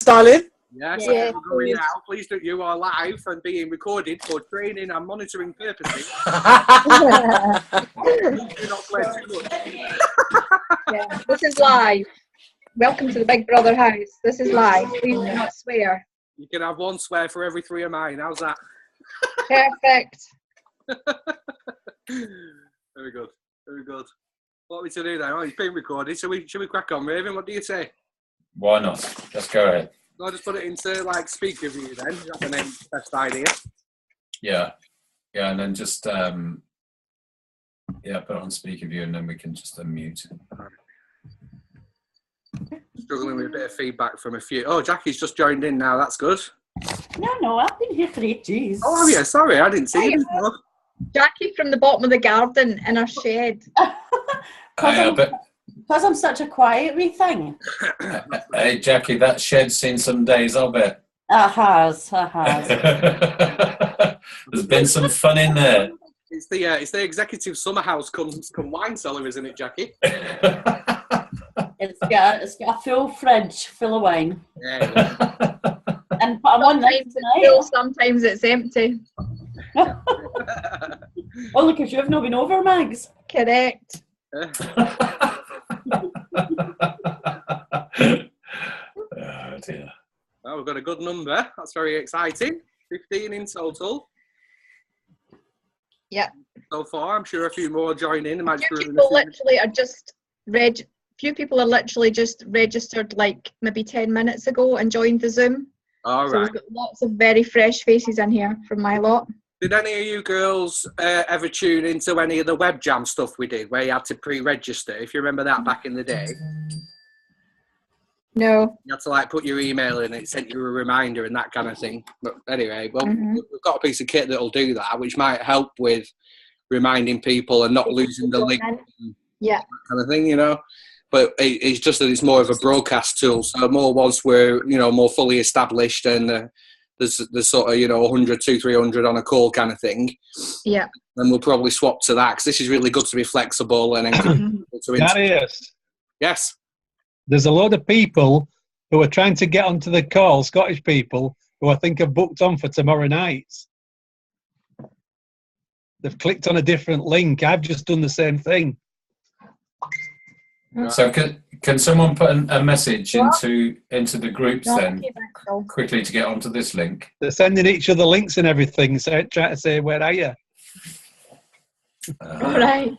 darling? Yes, Yeah, I'm going now. Please don't. You are live and being recorded for training and monitoring purposes. Do not swear too much. Yeah, this is live. Welcome to the Big Brother house. This is live. Please do not swear. You can have one swear for every 3 of mine. How's that? Perfect. Very good. Very good. What are we to do now? Oh, it's being recorded. So should we crack on, Raven? What do you say? Why not? Let's go ahead. I'll just put it into like speaker view then. Is that the best idea? Yeah, and then just put it on speaker view, and then we can just unmute. Struggling with a bit of feedback from a few. Oh, Jackie's just joined in now. That's good. No, I've been here for ages. Oh, yeah. Sorry, I didn't see you before. Jackie from the bottom of the garden in her shed. Because I'm such a quiet wee thing. Hey, Jackie, that shed's seen some days, I'll bet. It has. There's been some fun in there. It's the executive summer house come wine cellar, isn't it, Jackie? It's got a full fridge full of wine. Yeah. And I'm on night tonight. Sometimes it's empty. Only because you've not been over, Mags. Correct. Oh, dear. Well, we've got a good number. That's very exciting. 15 in total. Yep. So far, I'm sure a few more join in. Few people are literally just registered like maybe 10 minutes ago and joined the Zoom. All so right. We've got lots of very fresh faces in here from my lot. Did any of you girls ever tune into any of the web jam stuff we did where you had to pre-register? If you remember that back in the day. No. You had to like put your email in, it sent you a reminder and that kind of thing. But anyway, well, we've got a piece of kit that'll do that, which might help with reminding people and not losing the link. Yeah. Kind of thing, you know. But it's just that it's more of a broadcast tool. So more once we're, more fully established and there's sort of, 100, 200, 300 on a call kind of thing. Yeah. Then we'll probably swap to that because this is really good to be flexible and Darius. Yes. There's a lot of people who are trying to get onto the call, Scottish people, who I think are booked on for tomorrow night. They've clicked on a different link. I've just done the same thing. So can someone put a message into the groups then, quickly to get onto this link? They're sending each other links and everything, so trying to say, where are you? All right.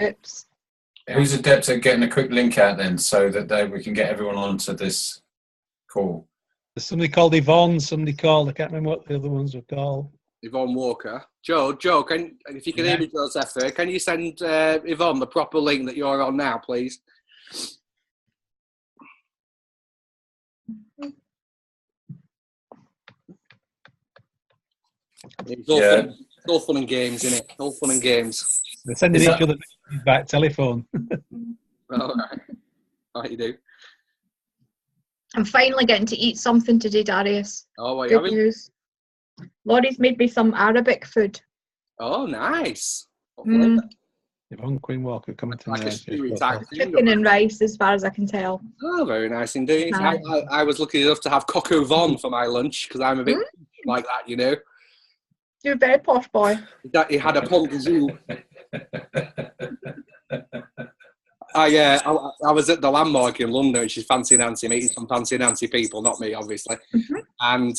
Oops. Who's adept at getting a quick link out then, so that we can get everyone onto this call? There's somebody called Yvonne, I can't remember what the other ones were called. Yvonne Walker. Joe, if you can hear me, Joseph, can you send Yvonne the proper link that you're on now, please? It's all fun and games, isn't it? All fun and games. They're sending each other back telephone. All right. What you do? I'm finally getting to eat something today, Darius. Oh, what are you Good having? news. Laurie's made me some Arabic food. Oh, nice. Yvonne Queen Walker coming to like a stewy type thing. Chicken and rice, as far as I can tell. Oh, very nice indeed. Nice. I was lucky enough to have coq au vin for my lunch because I'm a bit like that, You're a very posh boy. He had a pont gazoo. I was at the Landmark in London, which is Fancy Nancy, meeting some Fancy Nancy people, not me, obviously. And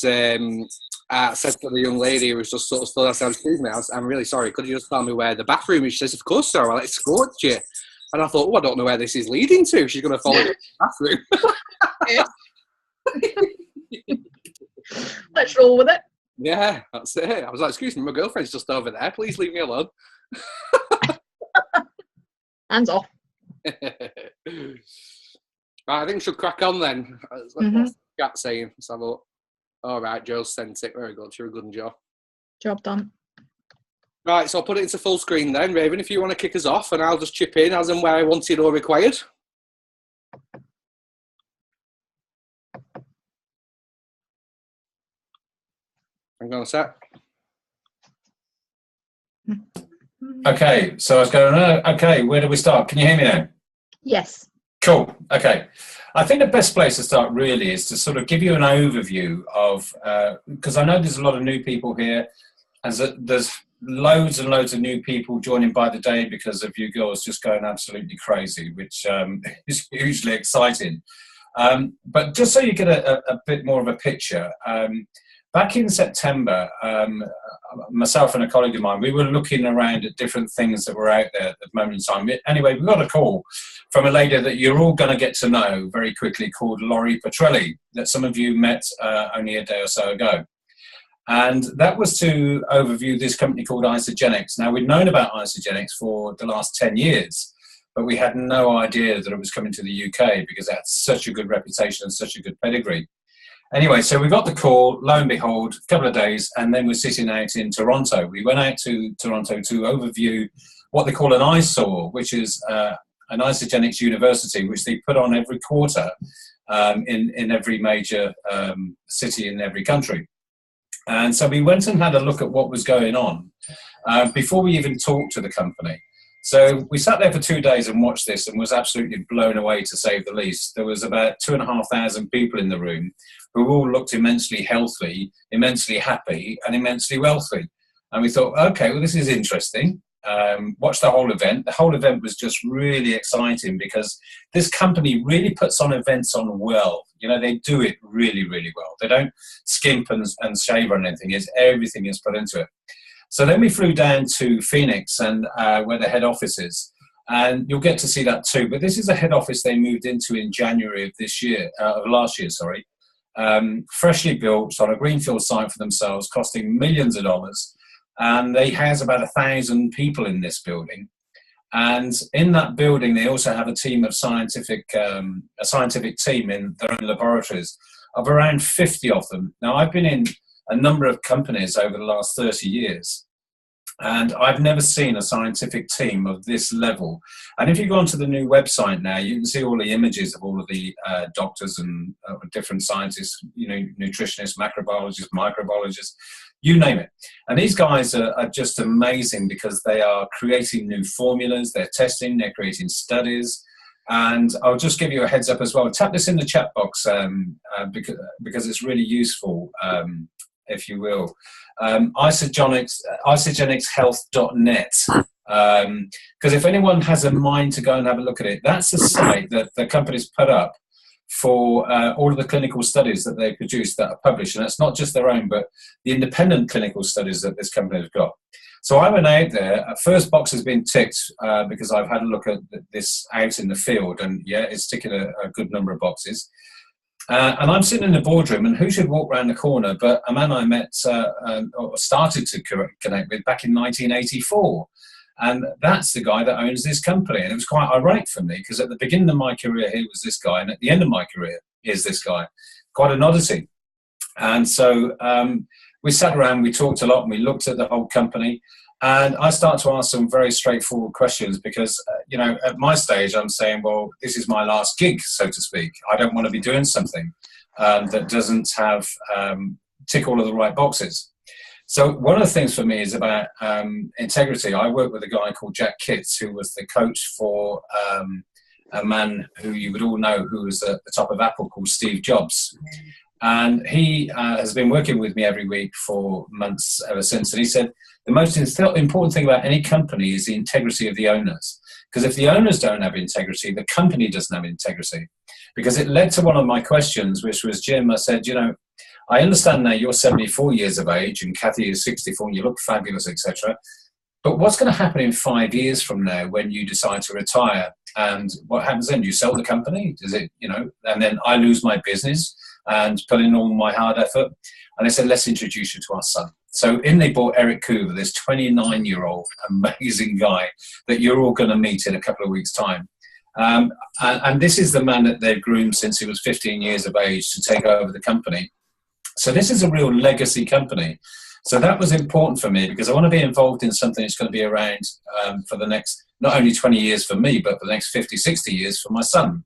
I said to the young lady who was just sort of stood there, I said, excuse me, I'm really sorry, could you just tell me where the bathroom is? She says, of course, sir, I'll escort you. And I thought, I don't know where this is leading to. She's going to follow me to the bathroom. Let's roll with it. Yeah, that's it. I was like, excuse me, my girlfriend's just over there. Please leave me alone. Hands off. Right, I think we should crack on then. What's the chat saying? Let's have a look. All right, Joe sent it. Very good. You're a good Joe. Job done. Right, so I'll put it into full screen then, Raven, if you want to kick us off, and I'll just chip in as and where I wanted or required. Hang on a sec. Okay, so I was going, okay, where do we start? Can you hear me now? Yes. Cool. Okay. I think the best place to start really is to sort of give you an overview of, because I know there's a lot of new people here, and there's loads and loads of new people joining by the day because of you girls just going absolutely crazy, which is hugely exciting. But just so you get a bit more of a picture, back in September, myself and a colleague of mine, we were looking around at different things that were out there at the moment in time. Anyway, we got a call from a lady that you're all going to get to know very quickly called Laurie Petrelli, that some of you met only a day or so ago. And that was to overview this company called Isogenics. Now, we'd known about Isogenics for the last 10 years, but we had no idea that it was coming to the UK because it had such a good reputation and such a good pedigree. Anyway, so we got the call, lo and behold, a couple of days, and then we're sitting out in Toronto. We went out to Toronto to overview what they call an ISOR, which is an Isogenics University, which they put on every quarter in every major city in every country. And so we went and had a look at what was going on before we even talked to the company. So we sat there for 2 days and watched this and was absolutely blown away, to say the least. There was about 2,500 people in the room who all looked immensely healthy, immensely happy, and immensely wealthy. And we thought, okay, well, this is interesting. Watched the whole event. The whole event was just really exciting because this company really puts on events on well. You know, they do it really, really well. They don't skimp and shave on anything. Everything is put into it. So then we flew down to Phoenix and where the head office is. And you'll get to see that too. But this is a head office they moved into in January of last year, sorry. Freshly built on a greenfield site for themselves, costing millions of dollars. And they house about 1,000 people in this building. And in that building, they also have a team of a scientific team in their own laboratories of around 50 of them. Now, I've been in a number of companies over the last 30 years, and I've never seen a scientific team of this level. And if you go onto the new website now, you can see all the images of all of the doctors and different scientists, you know, nutritionists, macrobiologists, microbiologists, you name it. And these guys are just amazing because they are creating new formulas, they're testing, they're creating studies. And I'll just give you a heads up as well. Tap this in the chat box because it's really useful, if you will. Isogenicshealth.net. Because if anyone has a mind to go and have a look at it, that's a site that the company's put up for all of the clinical studies that they produce that are published. And it's not just their own, but the independent clinical studies that this company has got. So I went out there. First box has been ticked because I've had a look at this out in the field. And yeah, it's ticking a good number of boxes. And I'm sitting in the boardroom, and who should walk around the corner but a man I met or started to connect with back in 1984. And that's the guy that owns this company. And it was quite ironic for me because at the beginning of my career, he was this guy. And at the end of my career, is this guy. Quite an odyssey. And so we sat around, we talked a lot, and we looked at the whole company. And I start to ask some very straightforward questions because, you know, at my stage, I'm saying, well, this is my last gig, so to speak. I don't want to be doing something that doesn't have tick all of the right boxes. So one of the things for me is about integrity. I work with a guy called Jack Kitts, who was the coach for a man who you would all know who was at the top of Apple called Steve Jobs. And he has been working with me every week for months ever since. And he said, the most important thing about any company is the integrity of the owners. Because if the owners don't have integrity, the company doesn't have integrity. Because it led to one of my questions, which was, Jim, I said, you know, I understand now you're 74 years of age and Kathy is 64 and you look fabulous, etc. But what's going to happen in 5 years from now when you decide to retire? And what happens then? You sell the company? Does it, you know, and then I lose my business and put in all my hard effort. And they said, let's introduce you to our son. So in they brought Eric Coover, this 29-year-old amazing guy that you're all going to meet in a couple of weeks' time. And this is the man that they've groomed since he was 15 years of age to take over the company. So this is a real legacy company. So that was important for me because I want to be involved in something that's going to be around for the next, not only 20 years for me, but for the next 50, 60 years for my son.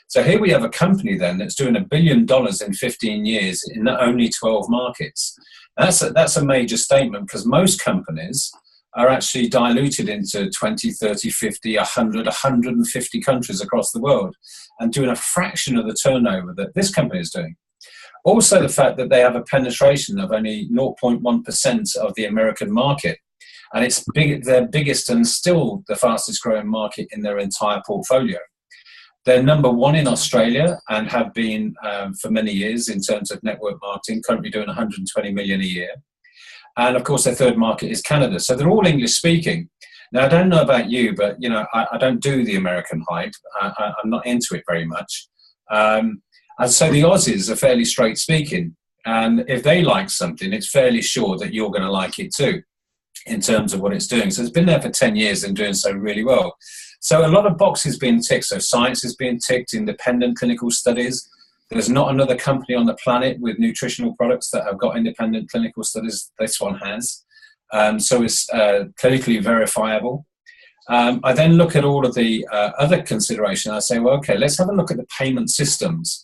So here we have a company then that's doing $1 billion in 15 years in only 12 markets. That's a major statement because most companies are actually diluted into 20, 30, 50, 100, 150 countries across the world and doing a fraction of the turnover that this company is doing. Also, the fact that they have a penetration of only 0.1% of the American market, and it's their biggest and still the fastest growing market in their entire portfolio. They're number one in Australia and have been for many years in terms of network marketing, currently doing 120 million a year. And of course, their third market is Canada. So they're all English speaking. Now, I don't know about you, but I don't do the American hype. I'm not into it very much. And so the Aussies are fairly straight speaking. And if they like something, it's fairly sure that you're going to like it too, in terms of what it's doing. So it's been there for 10 years and doing so really well. So a lot of boxes being ticked. So science is being ticked, independent clinical studies. There's not another company on the planet with nutritional products that have got independent clinical studies. This one has. So it's clinically verifiable. I then look at all of the other considerations. I say, well, okay, let's have a look at the payment systems.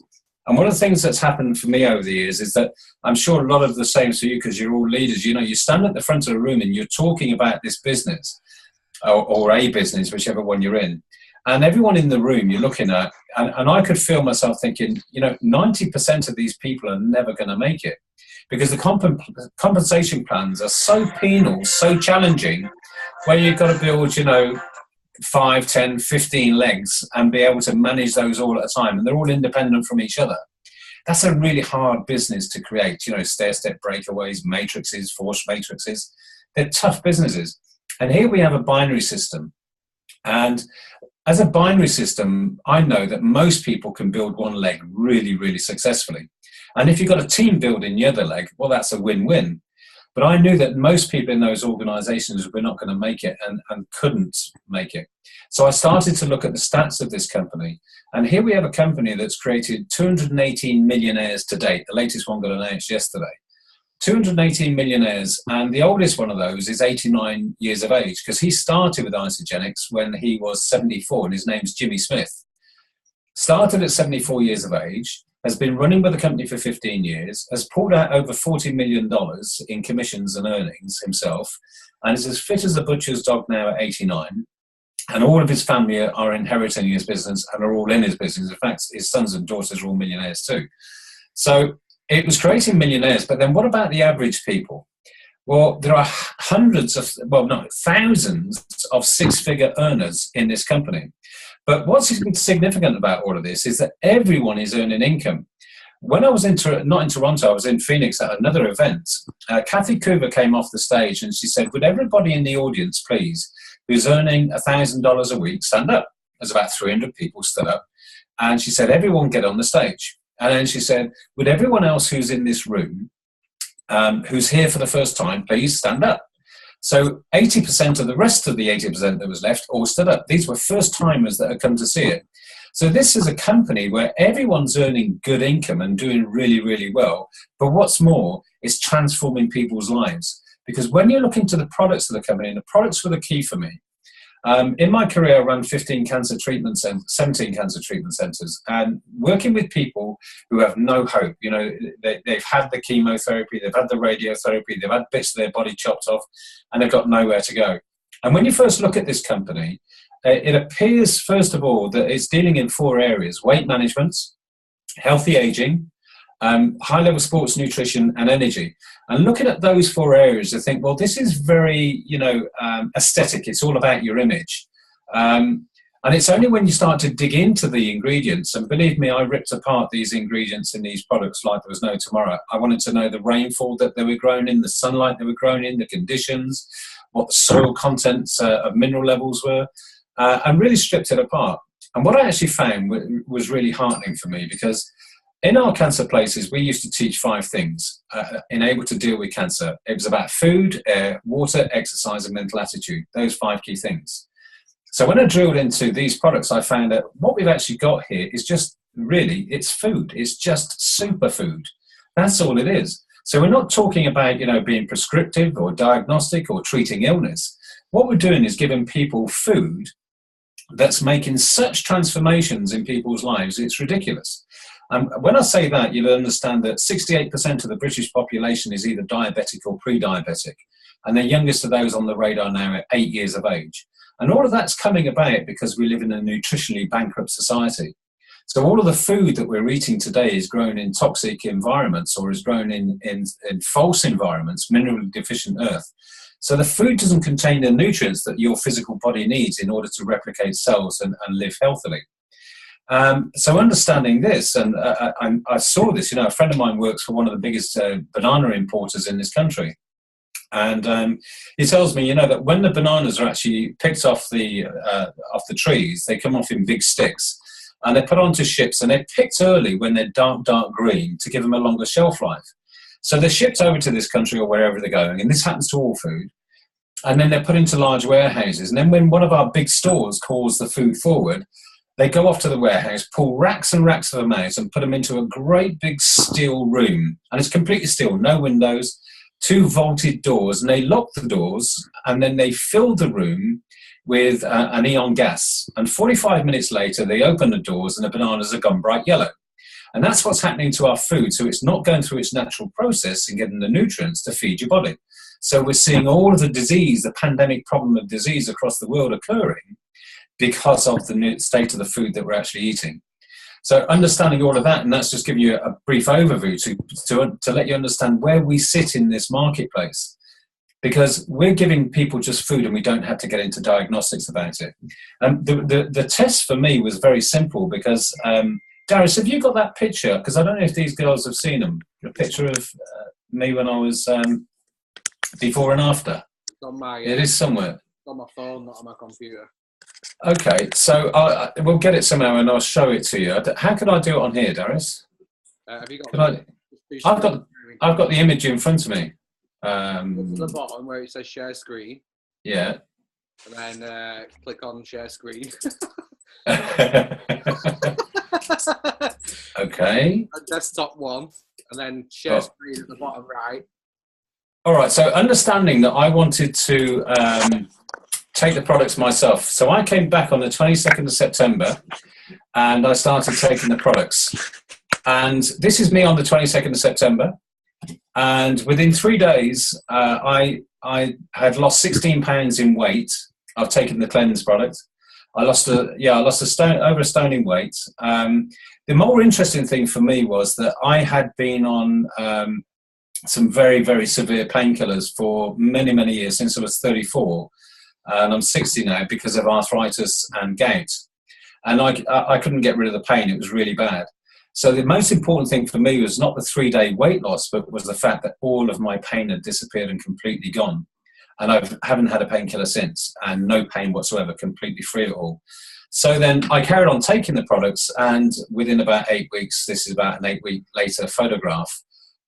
And one of the things that's happened for me over the years is that I'm sure a lot of the same for you, because you're all leaders. You stand at the front of the room and you're talking about this business or a business, whichever one you're in. And everyone in the room you're looking at, and I could feel myself thinking, 90% of these people are never going to make it, because the compensation plans are so penal, so challenging, where you've got to build, 5, 10, 15 legs and be able to manage those all at a time. And they're all independent from each other. That's a really hard business to create, stair-step breakaways, matrices, forced matrices. They're tough businesses. And here we have a binary system. And as a binary system, I know that most people can build one leg really, really successfully. And if you've got a team building the other leg, well, that's a win-win. But I knew that most people in those organizations were not going to make it and couldn't make it. So I started to look at the stats of this company. And here we have a company that's created 218 millionaires to date. The latest one got announced yesterday. 218 millionaires, and the oldest one of those is 89 years of age, because he started with Isogenics when he was 74, and his name's Jimmy Smith. Started at 74 years of age, has been running with the company for 15 years, has pulled out over $40 million in commissions and earnings himself, and is as fit as a butcher's dog now at 89. And all of his family are inheriting his business and are all in his business. In fact, his sons and daughters are all millionaires too. So it was creating millionaires, but then what about the average people? Well, there are thousands of six-figure earners in this company. But what's significant about all of this is that everyone is earning income. When I was not in Toronto, I was in Phoenix at another event. Kathy Coover came off the stage and she said, would everybody in the audience, please, who's earning $1,000 a week, stand up? There's about 300 people stood up. And she said, everyone get on the stage. And then she said, would everyone else who's in this room, who's here for the first time, please stand up? So 80% of the rest of the 80% that was left all stood up. These were first-timers that had come to see it. So this is a company where everyone's earning good income and doing really, really well. But what's more, it's transforming people's lives. Because when you look into the products of the company, and the products were the key for me. In my career, I ran 17 cancer treatment centers, and working with people who have no hope. They've had the chemotherapy, they've had the radiotherapy, they've had bits of their body chopped off, and they've got nowhere to go. And when you first look at this company, it appears, first of all, that it's dealing in 4 areas: weight management, healthy aging, high-level sports nutrition, and energy. And looking at those 4 areas, I think, well, this is very, aesthetic. It's all about your image. And it's only when you start to dig into the ingredients, and believe me, I ripped apart these ingredients in these products like there was no tomorrow. I wanted to know the rainfall that they were grown in, the sunlight they were grown in, the conditions, what the soil contents of mineral levels were, and really stripped it apart. And what I actually found was really heartening for me, because in our cancer places, we used to teach 5 things in able to deal with cancer. It was about food, air, water, exercise, and mental attitude. Those 5 key things. So when I drilled into these products, I found that what we've actually got here is just really, it's food. It's just superfood. That's all it is. So we're not talking about, being prescriptive or diagnostic or treating illness. What we're doing is giving people food that's making such transformations in people's lives, it's ridiculous. And when I say that, you'll understand that 68% of the British population is either diabetic or pre-diabetic. And the youngest of those on the radar now are 8 years of age. And all of that's coming about because we live in a nutritionally bankrupt society. So all of the food that we're eating today is grown in toxic environments or is grown in false environments, mineral deficient earth. So the food doesn't contain the nutrients that your physical body needs in order to replicate cells and live healthily. So understanding this, and I saw this, you know, a friend of mine works for one of the biggest banana importers in this country. And he tells me, you know, that when the bananas are actually picked off the trees, they come off in big sticks and they're put onto ships, and they're picked early when they're dark green to give them a longer shelf life. So they're shipped over to this country or wherever they're going, and this happens to all food. And then they're put into large warehouses. And then when one of our big stores calls the food forward, they go off to the warehouse, pull racks and racks of them out and put them into a great big steel room. And it's completely steel, no windows, 2 vaulted doors, and they lock the doors, and then they fill the room with an neon gas. And 45 minutes later, they open the doors and the bananas are gone bright yellow. And that's what's happening to our food. So it's not going through its natural process and getting the nutrients to feed your body. So we're seeing all of the disease, the pandemic problem of disease across the world occurring because of the state of the food that we're actually eating. So understanding all of that, and that's just giving you a brief overview to let you understand where we sit in this marketplace. Because we're giving people just food and we don't have to get into diagnostics about it. The test for me was very simple because, Darius, have you got that picture? Because I don't know if these girls have seen them. A picture of me when I was before and after. It's on my, it is somewhere. It's on my phone, not on my computer. Okay, so we'll get it somehow and I'll show it to you. How can I do it on here, Darius? Have you got? I've got the image in front of me. Go to the bottom where it says share screen. Yeah. And then click on share screen. Okay. Desktop one, and then share screen at the bottom right. All right. So understanding that I wanted to take the products myself, so I came back on the 22nd of September, and I started taking the products. And this is me on the 22nd of September. And within 3 days, I had lost 16 pounds in weight. I've taken the cleanse product. I lost over a stone in weight. The more interesting thing for me was that I had been on some very, very severe painkillers for many, many years, since I was 34. And I'm 60 now because of arthritis and gout. And I couldn't get rid of the pain. It was really bad. So the most important thing for me was not the 3-day weight loss, but was the fact that all of my pain had disappeared and completely gone. And I haven't had a painkiller since, and no pain whatsoever, completely free of it all. So then I carried on taking the products, and within about 8 weeks, this is about an 8-week later photograph,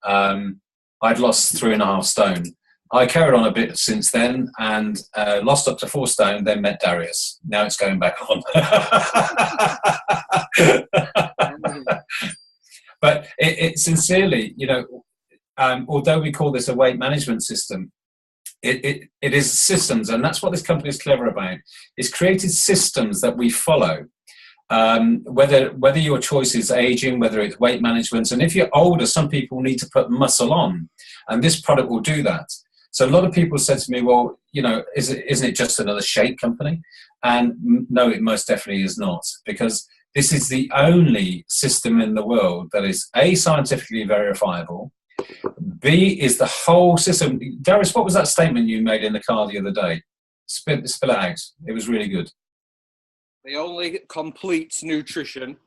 I'd lost 3.5 stone. I carried on a bit since then and lost up to 4 stone, then met Darius. Now it's going back on. But it sincerely, you know, although we call this a weight management system, it is systems, and that's what this company is clever about. It's created systems that we follow. Whether your choice is aging, whether it's weight management, and if you're older, some people need to put muscle on, and this product will do that. So a lot of people said to me, well, you know, isn't it just another shake company? And no, it most definitely is not, because this is the only system in the world that is A, scientifically verifiable, B, is the whole system. Darius, what was that statement you made in the car the other day? Spill it out. It was really good. The only complete nutrition,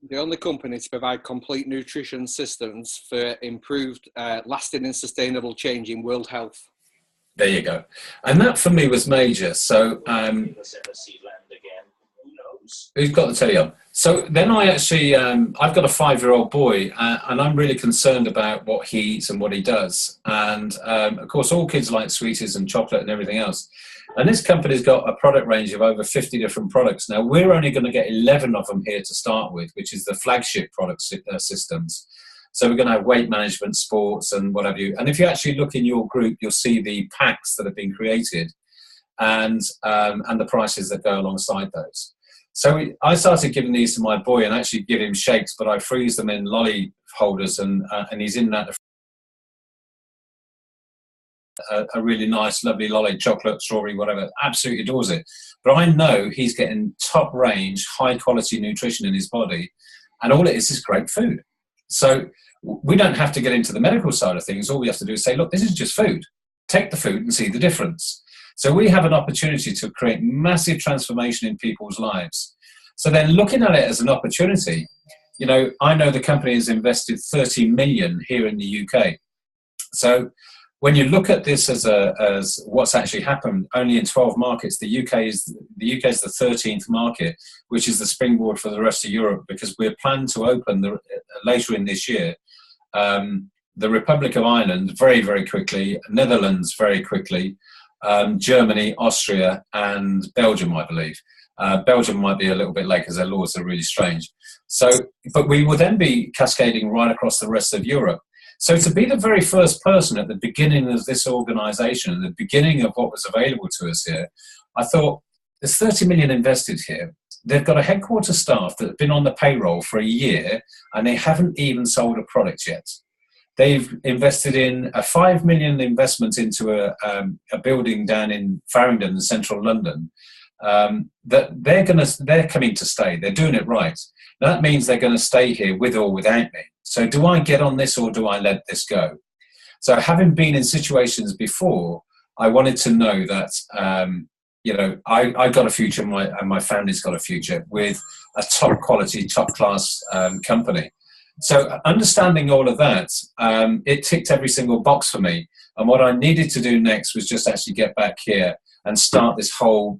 the only company to provide complete nutrition systems for improved, lasting and sustainable change in world health. There you go. And that for me was major. So, who's got the telly on? So then I actually, I've got a 5-year-old boy, and I'm really concerned about what he eats and what he does. And of course, all kids like sweeties and chocolate and everything else. And this company's got a product range of over 50 different products. Now, we're only going to get 11 of them here to start with, which is the flagship product systems. So we're going to have weight management, sports, and what have you. And if you actually look in your group, you'll see the packs that have been created and the prices that go alongside those. So I started giving these to my boy and actually give him shakes, but I freeze them in lolly holders, and he's in that a really nice, lovely lolly, chocolate, strawberry, whatever, absolutely adores it. But I know he's getting top range, high quality nutrition in his body, and all it is great food. So we don't have to get into the medical side of things. All we have to do is say, look, this is just food. Take the food and see the difference. So we have an opportunity to create massive transformation in people's lives. So then looking at it as an opportunity, you know, I know the company has invested 30 million here in the UK. So when you look at this as what's actually happened, only in 12 markets, the UK is the 13th market, which is the springboard for the rest of Europe, because we're planned to open later in this year the Republic of Ireland very, very quickly, Netherlands very quickly, Germany, Austria, and Belgium, I believe. Belgium might be a little bit late because their laws are really strange. So, but we will then be cascading right across the rest of Europe. So to be the very first person at the beginning of this organisation, at the beginning of what was available to us here, I thought, there's 30 million invested here. They've got a headquarters staff that have been on the payroll for a year, and they haven't even sold a product yet. They've invested in a 5 million investment into a building down in Farringdon in central London. That they're coming to stay. They're doing it right. Now, that means they're going to stay here with or without me. So do I get on this or do I let this go? So having been in situations before, I wanted to know that, you know, I got a future and my family's got a future with a top quality, top class company. So understanding all of that, it ticked every single box for me. And what I needed to do next was just actually get back here and start this whole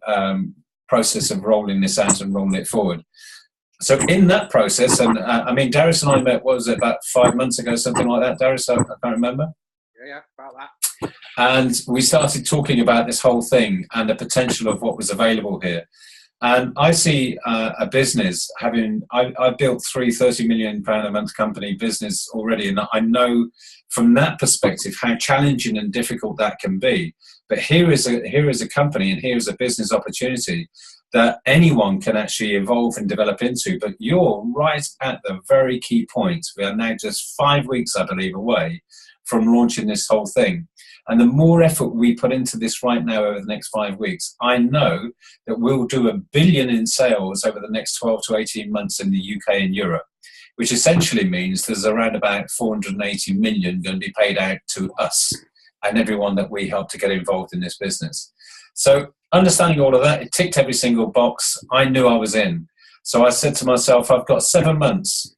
process of rolling this out and rolling it forward. So in that process, and I mean, Darius and I met, what was it, about 5 months ago, something like that, Darius? I can't remember. Yeah, about that. And we started talking about this whole thing and the potential of what was available here. And I see a business having, I built 30 million pound a month company business already. And I know from that perspective how challenging and difficult that can be. But here is a company and here is a business opportunity that anyone can actually evolve and develop into. But you're right at the very key point. We are now just 5 weeks, I believe, away from launching this whole thing. And the more effort we put into this right now over the next 5 weeks, I know that we'll do $1 billion in sales over the next 12 to 18 months in the UK and Europe, which essentially means there's around about 480 million going to be paid out to us and everyone that we help to get involved in this business. So understanding all of that, it ticked every single box. I knew I was in. So I said to myself, I've got 7 months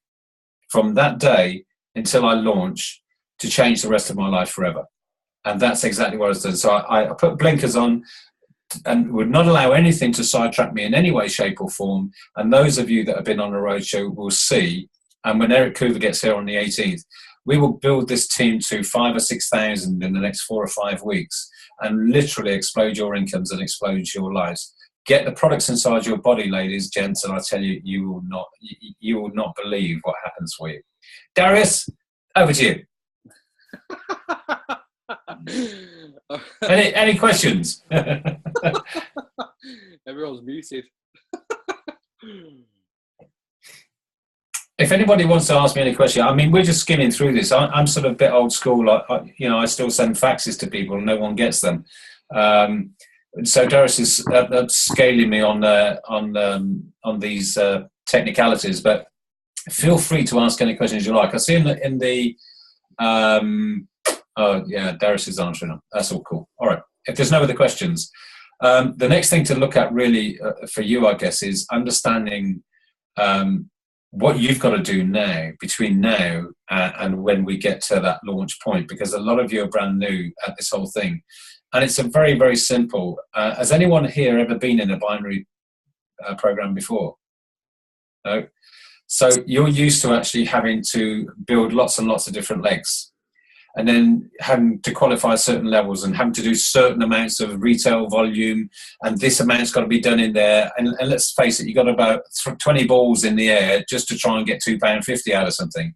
from that day until I launch to change the rest of my life forever. And that's exactly what I was doing. So I put blinkers on and would not allow anything to sidetrack me in any way, shape or form. And those of you that have been on a roadshow will see, and when Eric Coover gets here on the 18th, we will build this team to 5,000 or 6,000 in the next 4 or 5 weeks and literally explode your incomes and explode your lives. Get the products inside your body, ladies, gents, and I tell you, you will not believe what happens for you. Darius, over to you. Any questions? Everyone's muted. If anybody wants to ask me any question, I mean, we're just skimming through this. I'm sort of a bit old school. I still send faxes to people and no one gets them. So Darius is scaling me on these technicalities, but feel free to ask any questions you like. I see in the oh yeah, Darius is answering them. That's all cool. All right. If there's no other questions, the next thing to look at really for you, I guess, is understanding what you've got to do now, between now and when we get to that launch point, because a lot of you are brand new at this whole thing. And it's a very, very simple. Has anyone here ever been in a binary program before? No? So you're used to actually having to build lots and lots of different legs, and then having to qualify certain levels and having to do certain amounts of retail volume, and this amount's got to be done in there. And let's face it, you've got about 20 balls in the air just to try and get £2.50 out of something.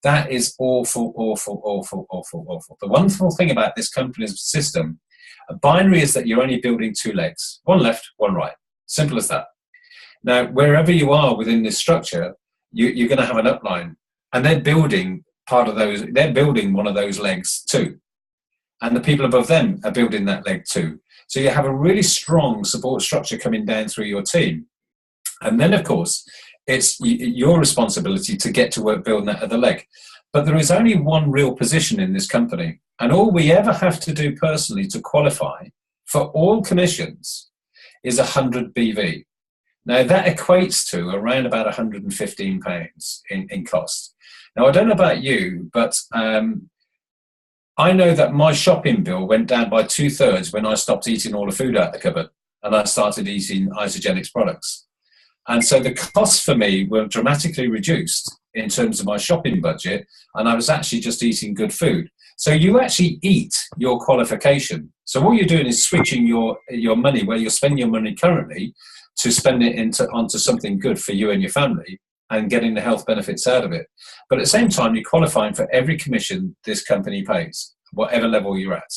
That is awful, awful, awful, awful, awful. The wonderful thing about this company's system, a binary, is that you're only building 2 legs, one left, one right. Simple as that. Now, wherever you are within this structure, you're going to have an upline, and they're building part of those. They're building one of those legs too, and the people above them are building that leg too. So you have a really strong support structure coming down through your team, and then of course it's your responsibility to get to work building that other leg. But there is only one real position in this company, and all we ever have to do personally to qualify for all commissions is 100 BV. Now that equates to around about £115 in cost. Now I don't know about you, but I know that my shopping bill went down by 2/3 when I stopped eating all the food out of the cupboard and I started eating Isogenics products. And so the costs for me were dramatically reduced in terms of my shopping budget, and I was actually just eating good food. So you actually eat your qualification. So what you're doing is switching your money, where you're spending your money currently, to spend it onto something good for you and your family and getting the health benefits out of it. But at the same time, you're qualifying for every commission this company pays, whatever level you're at.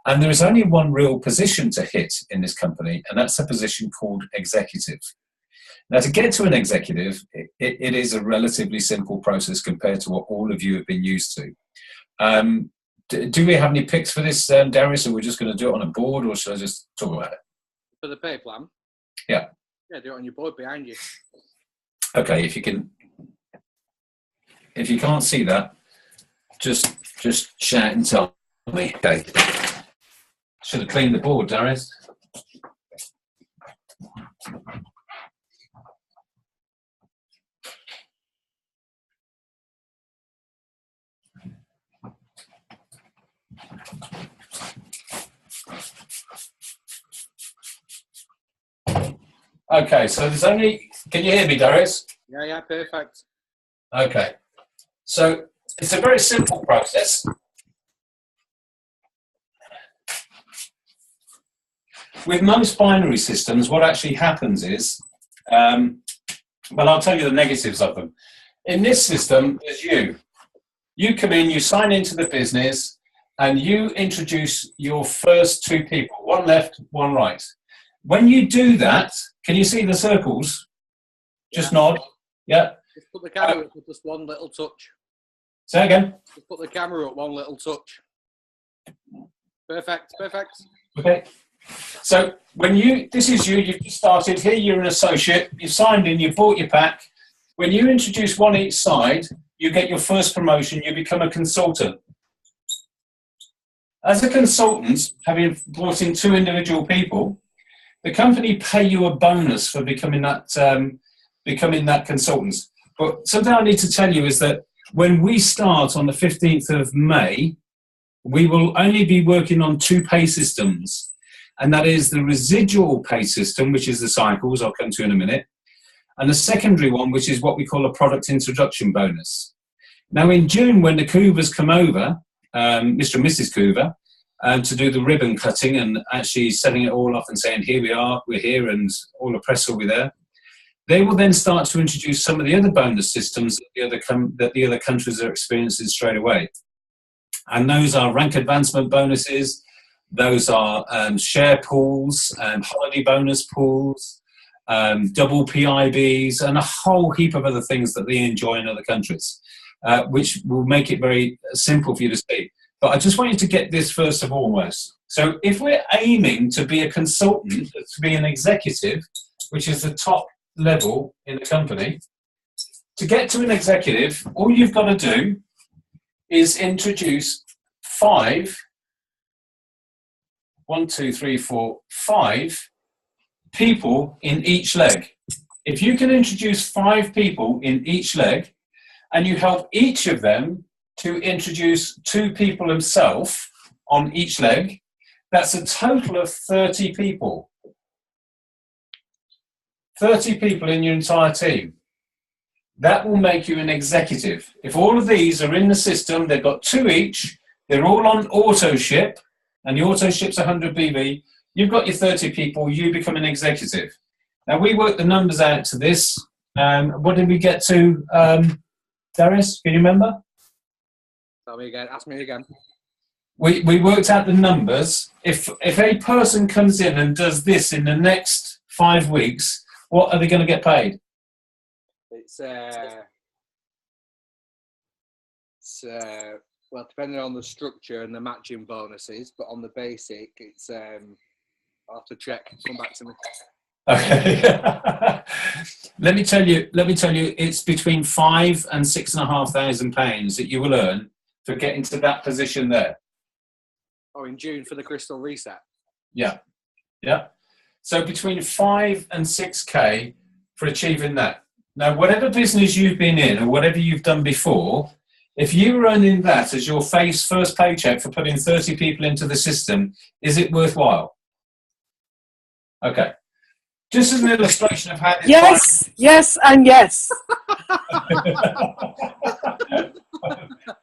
And there is only one real position to hit in this company, and that's a position called executive. Now, to get to an executive, it is a relatively simple process compared to what all of you have been used to. Do we have any picks for this, Darius, or we're just going to do it on a board, or should I just talk about it? For the pay plan? Yeah. Yeah, do it on your board behind you. Okay, if you can't see that, just shout and tell me. Okay. Should have cleaned the board, Darius. Okay, so there's only... Can you hear me, Darius? Yeah, perfect. Okay. So it's a very simple process. With most binary systems, what actually happens is, well, I'll tell you the negatives of them. In this system, there's you. You come in, you sign into the business, and you introduce your first two people, one left, one right. When you do that, can you see the circles? Just nod. Yeah. Just put the camera up with just one little touch. Say again. Just put the camera up one little touch. Perfect. Okay. So when this is you, you've just started here, you're an associate, you've signed in, you've bought your pack. When you introduce one each side, you get your first promotion, you become a consultant. As a consultant, having brought in two individual people, the company pay you a bonus for becoming that consultant. But something I need to tell you is that when we start on the 15th of May, we will only be working on two pay systems. And that is the residual pay system, which is the cycles, I'll come to in a minute, and the secondary one, which is what we call a product introduction bonus. Now in June, when the Coovers come over, Mr. and Mrs. Coover, to do the ribbon cutting and actually setting it all off and saying, here we are, we're here, and all the press will be there. They will then start to introduce some of the other bonus systems that the other countries are experiencing straight away. And those are rank advancement bonuses, those are share pools, holiday bonus pools, double PIBs, and a whole heap of other things that they enjoy in other countries, which will make it very simple for you to see. But I just want you to get this first of all, Wes. So if we're aiming to be a consultant, to be an executive, which is the top level in the company, to get to an executive, all you've got to do is introduce five people in each leg. If you can introduce 5 people in each leg, and you help each of them to introduce 2 people himself on each leg, that's a total of 30 people. 30 people in your entire team. That will make you an executive. If all of these are in the system, they've got 2 each, they're all on auto ship, and the auto ship's 100 BV, you've got your 30 people, you become an executive. Now, we worked the numbers out to this. What did we get to, Darius? Can you remember? Tell me again. Ask me again. We worked out the numbers. If a person comes in and does this in the next 5 weeks, what are they going to get paid? It's well, depending on the structure and the matching bonuses, but on the basic, it's I'll have to check. Come back to me. Okay. Let me tell you. It's between £5,000 and £6,500 that you will earn for getting to that position there. Oh, in June for the crystal reset. Yeah. So between 5 and 6K for achieving that. Now, whatever business you've been in or whatever you've done before, if you were earning that as your first paycheck for putting 30 people into the system, is it worthwhile? Okay. Just as an illustration of how this Yes, and yes.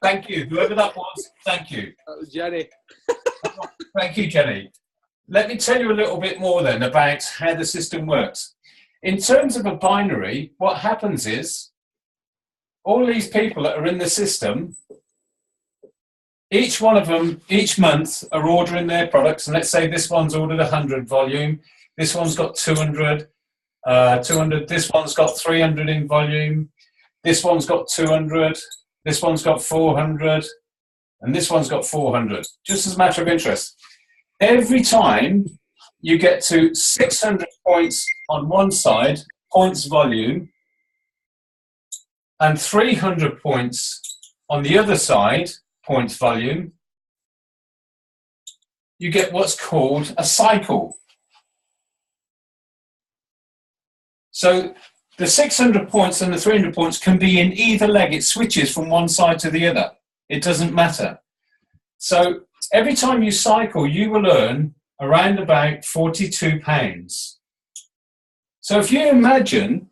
Thank you. Whoever that was, thank you. That was Jenny. Thank you, Jenny. Let me tell you a little bit more then about how the system works. In terms of a binary, what happens is all these people that are in the system, each one of them, each month, are ordering their products. And let's say this one's ordered 100 volume. This one's got 200. This one's got 300 in volume. This one's got 200. This one's got 400. And this one's got 400. Just as a matter of interest. Every time you get to 600 points on one side, points volume, and 300 points on the other side, points volume, you get what's called a cycle. So the 600 points and the 300 points can be in either leg. It switches from one side to the other. It doesn't matter. So every time you cycle, you will earn around about £42. So if you imagine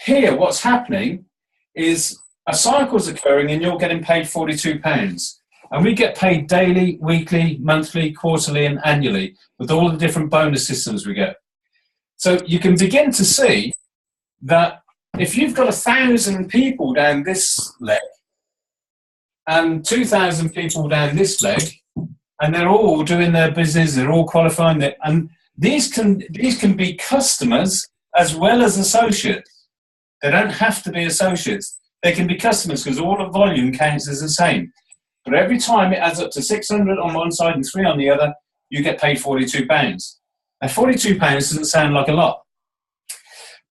here, what's happening is a cycle's occurring and you're getting paid £42. And we get paid daily, weekly, monthly, quarterly, and annually with all the different bonus systems we get. So you can begin to see that if you've got 1,000 people down this leg and 2,000 people down this leg, and they're all doing their business, they're all qualifying, and these can be customers as well as associates. They don't have to be associates. They can be customers because all the volume counts as the same. But every time it adds up to 600 on one side and 3 on the other, you get paid £42. Now, £42 doesn't sound like a lot.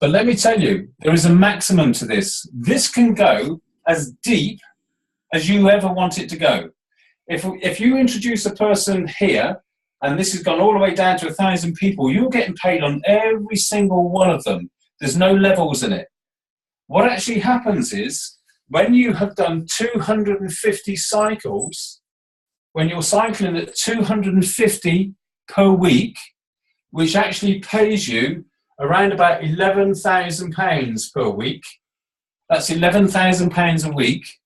But let me tell you, there is a maximum to this. This can go as deep as you ever want it to go. If you introduce a person here, and this has gone all the way down to 1,000 people, you're getting paid on every single one of them. There's no levels in it. What actually happens is, when you have done 250 cycles, when you're cycling at 250 per week, which actually pays you around about £11,000 per week. That's £11,000 a week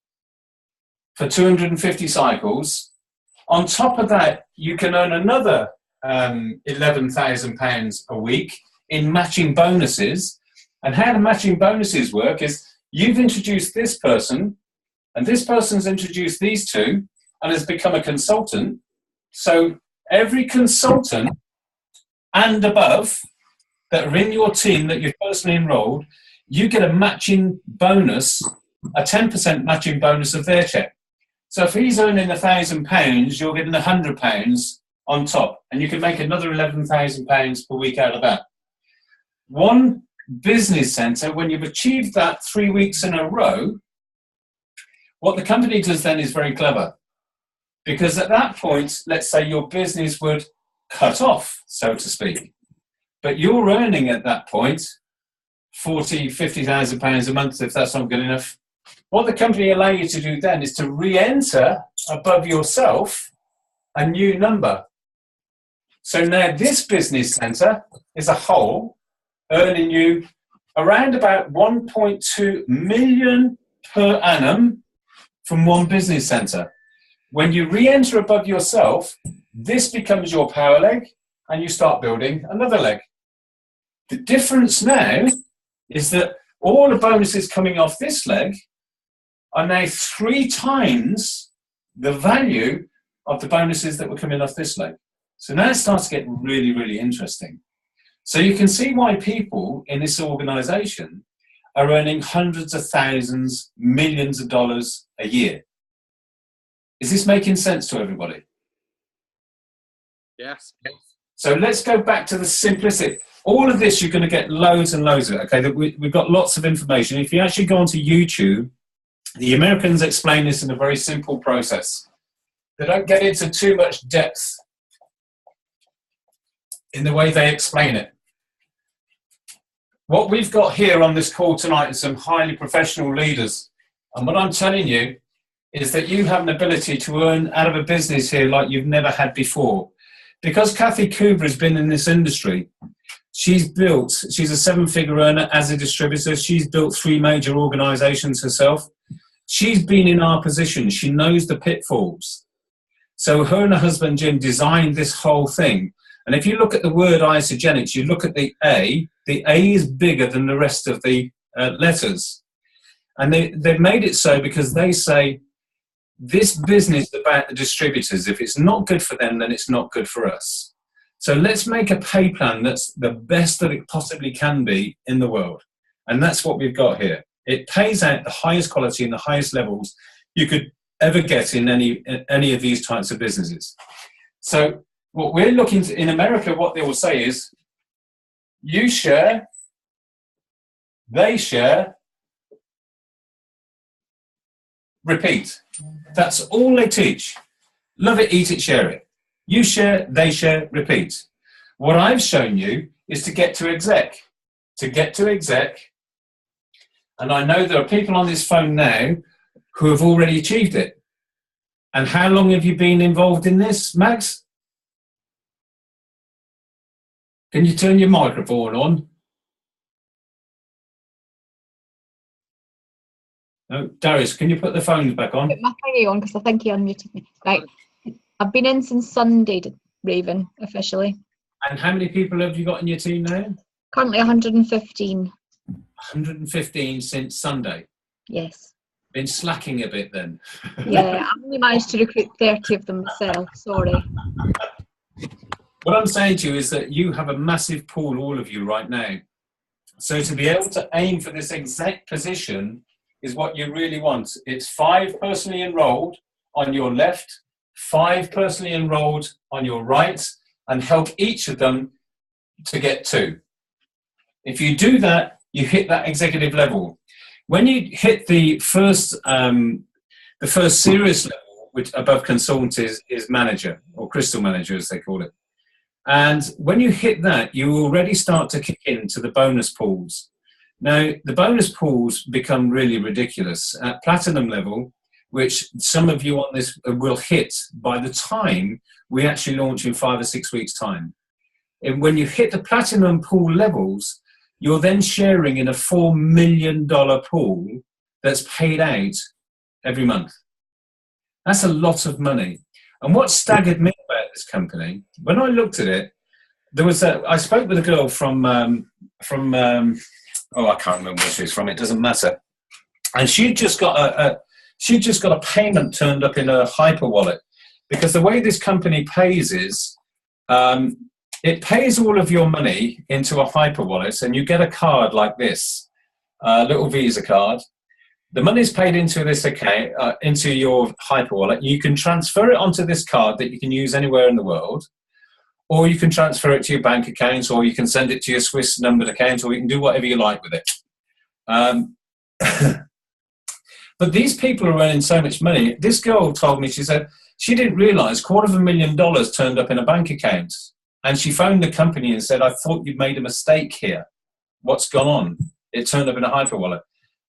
for 250 cycles. On top of that, you can earn another £11,000 a week in matching bonuses. And how the matching bonuses work is you've introduced this person, and this person's introduced these two, and has become a consultant. So every consultant and above that are in your team that you've personally enrolled, you get a matching bonus, a 10% matching bonus of their check. So if he's earning £1,000, you're getting £100 on top, and you can make another £11,000 per week out of that. One business centre, when you've achieved that 3 weeks in a row, what the company does then is very clever. Because at that point, let's say your business would cut off, so to speak. But you're earning at that point £40,000, £50,000 a month, if that's not good enough. What the company allow you to do then is to re-enter above yourself a new number. So now this business centre is a whole, earning you around about 1.2 million per annum from one business centre. When you re-enter above yourself, this becomes your power leg, and you start building another leg. The difference now is that all the bonuses coming off this leg are now 3 times the value of the bonuses that were coming off this leg. So now it starts to get really, really interesting. So you can see why people in this organization are earning hundreds of thousands, millions of dollars a year. Is this making sense to everybody? Yes. So let's go back to the simplicity. All of this, you're going to get loads and loads of it, okay? We've got lots of information. If you actually go onto YouTube, the Americans explain this in a very simple process. They don't get into too much depth in the way they explain it. What we've got here on this call tonight is some highly professional leaders. And what I'm telling you is that you have an ability to earn out of a business here like you've never had before. Because Kathy Cooper has been in this industry, she's a 7-figure earner as a distributor. She's built 3 major organizations herself. She's been in our position. She knows the pitfalls. So her and her husband, Jim, designed this whole thing. And if you look at the word isogenics, you look at the A is bigger than the rest of the letters. And they've made it so because they say, this business is about the distributors. If it's not good for them, then it's not good for us. So let's make a pay plan that's the best that it possibly can be in the world. And that's what we've got here. It pays out the highest quality and the highest levels you could ever get in any of these types of businesses. So what we're looking to, in America, what they will say is, you share, they share, repeat. That's all they teach. Love it, eat it, share it. You share, they share, repeat. What I've shown you is to get to exec. To get to exec, and I know there are people on this phone now who have already achieved it. And how long have you been involved in this, Max? Can you turn your microphone on? No, Darius, can you put the phones back on? Put my thingy on because I think he unmuted me. Right, I've been in since Sunday, Raven, officially. And how many people have you got in your team now? Currently 115. 115 since Sunday. Yes. Been slacking a bit then. Yeah, I only managed to recruit 30 of them myself, sorry. What I'm saying to you is that you have a massive pool, all of you, right now. So to be able to aim for this exact position is what you really want. It's 5 personally enrolled on your left, 5 personally enrolled on your right, and help each of them to get 2. If you do that, you hit that executive level. When you hit the first serious level, which above consultant is manager, or crystal manager as they call it. And when you hit that, you already start to kick into the bonus pools. Now, the bonus pools become really ridiculous. At platinum level, which some of you on this will hit by the time we actually launch in 5 or 6 weeks' time. And when you hit the platinum pool levels, you're then sharing in a $4 million pool that's paid out every month. That's a lot of money. And what staggered me about this company, when I looked at it, there was I spoke with a girl from I can't remember where she was from. It doesn't matter. And she'd just got a payment turned up in her hyper wallet, because the way this company pays is it pays all of your money into a hyper wallet, and you get a card like this, a little Visa card. The money's paid into this account, into your hyper wallet. You can transfer it onto this card that you can use anywhere in the world, or you can transfer it to your bank account, or you can send it to your Swiss numbered account, or you can do whatever you like with it. But these people are earning so much money. This girl told me, she said she didn't realize $250,000 turned up in a bank account. And she phoned the company and said, I thought you'd made a mistake here. What's gone on? It turned up in a hyper wallet.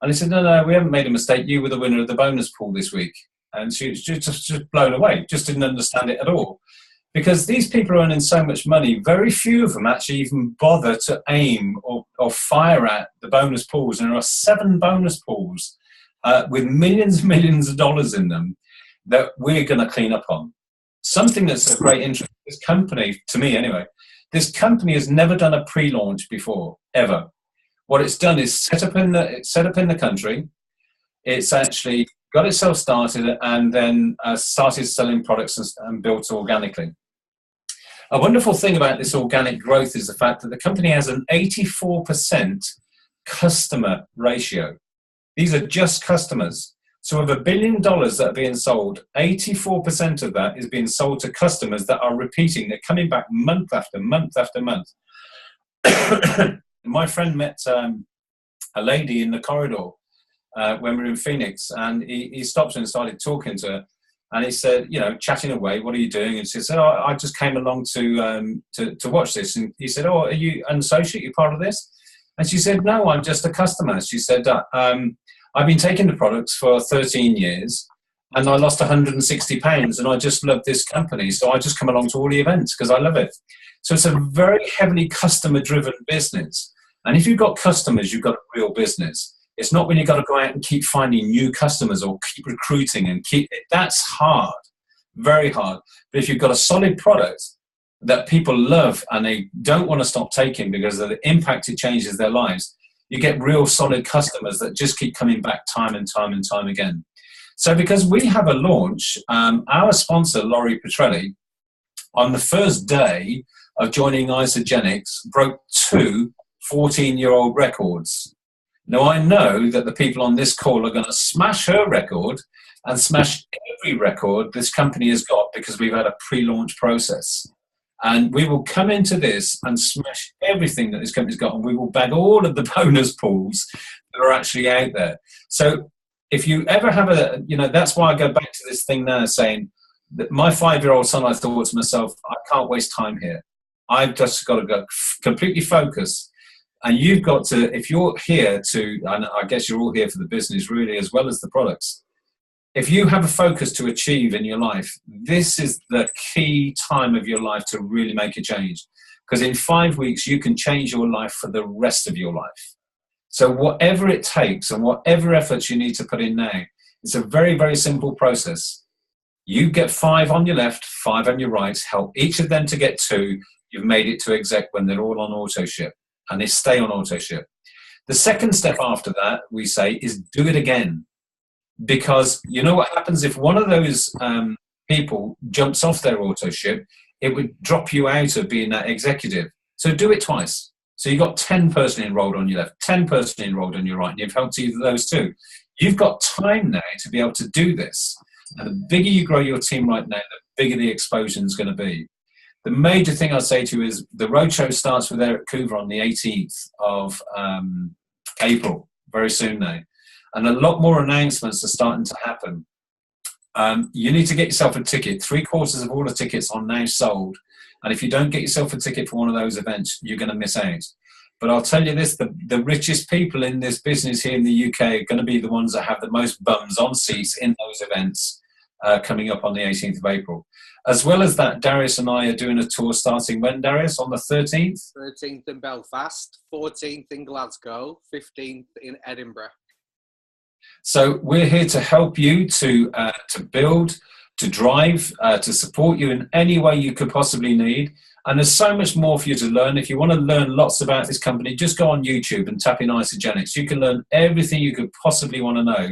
And he said, no, we haven't made a mistake. You were the winner of the bonus pool this week. And she was just blown away, just didn't understand it at all. Because these people are earning so much money, very few of them actually even bother to aim or fire at the bonus pools. And there are 7 bonus pools with millions and millions of dollars in them that we're going to clean up on. Something that's of great interest. This company, to me anyway, this company has never done a pre-launch before, ever. What it's done is set up in the country. It's actually got itself started and then started selling products and built organically. A wonderful thing about this organic growth is the fact that the company has an 84% customer ratio. These are just customers. So of $1 billion that are being sold, 84% of that is being sold to customers that are repeating. They're coming back month after month after month. My friend met a lady in the corridor when we were in Phoenix, and he stopped her and started talking to her. And he said, you know, chatting away, what are you doing? And she said, oh, I just came along to watch this. And he said, oh, are you an associate? You part of this? And she said, no, I'm just a customer. She said, I've been taking the products for 13 years and I lost 160 pounds and I just love this company. So I just come along to all the events because I love it. So it's a very heavily customer driven business. And if you've got customers, you've got a real business. It's not when you've got to go out and keep finding new customers or keep recruiting and that's hard, very hard. But if you've got a solid product that people love and they don't want to stop taking because of the impact it changes their lives, you get real solid customers that just keep coming back time and time and time again. So because we have a launch, our sponsor, Laurie Petrelli, on the first day of joining Isogenics, broke 2 14-year-old records. Now, I know that the people on this call are going to smash her record and smash every record this company has got because we've had a pre-launch process. And we will come into this and smash everything that this company's got, and we will bag all of the bonus pools that are actually out there. So if you ever have a, you know, that's why I go back to this thing now saying that my 5-year-old son, I thought to myself, I can't waste time here. I've just got to go completely focus. And you've got to, if you're here to, and I guess you're all here for the business really as well as the products, if you have a focus to achieve in your life, this is the key time of your life to really make a change. Because in 5 weeks, you can change your life for the rest of your life. So whatever it takes and whatever efforts you need to put in now, it's a very, very simple process. You get 5 on your left, 5 on your right, help each of them to get 2. You've made it to exec when they're all on auto ship, and they stay on auto ship. The second step after that, we say, is do it again. Because you know what happens if one of those people jumps off their auto ship, it would drop you out of being that executive. So do it twice. So you've got 10 person enrolled on your left, 10 person enrolled on your right, and you've helped either of those 2. You've got time now to be able to do this. And the bigger you grow your team right now, the bigger the explosion is going to be. The major thing I'd say to you is the roadshow starts with Eric Coover on the 18th of April, very soon now. And a lot more announcements are starting to happen. You need to get yourself a ticket. 3/4 of all the tickets are now sold. And if you don't get yourself a ticket for one of those events, you're going to miss out. But I'll tell you this, the richest people in this business here in the UK are going to be the ones that have the most bums on seats in those events coming up on the 18th of April. As well as that, Darius and I are doing a tour starting when, Darius? On the 13th? 13th in Belfast, 14th in Glasgow, 15th in Edinburgh. So we're here to help you to build, to drive, to support you in any way you could possibly need. And there's so much more for you to learn. If you want to learn lots about this company, just go on YouTube and tap in Isogenics. You can learn everything you could possibly want to know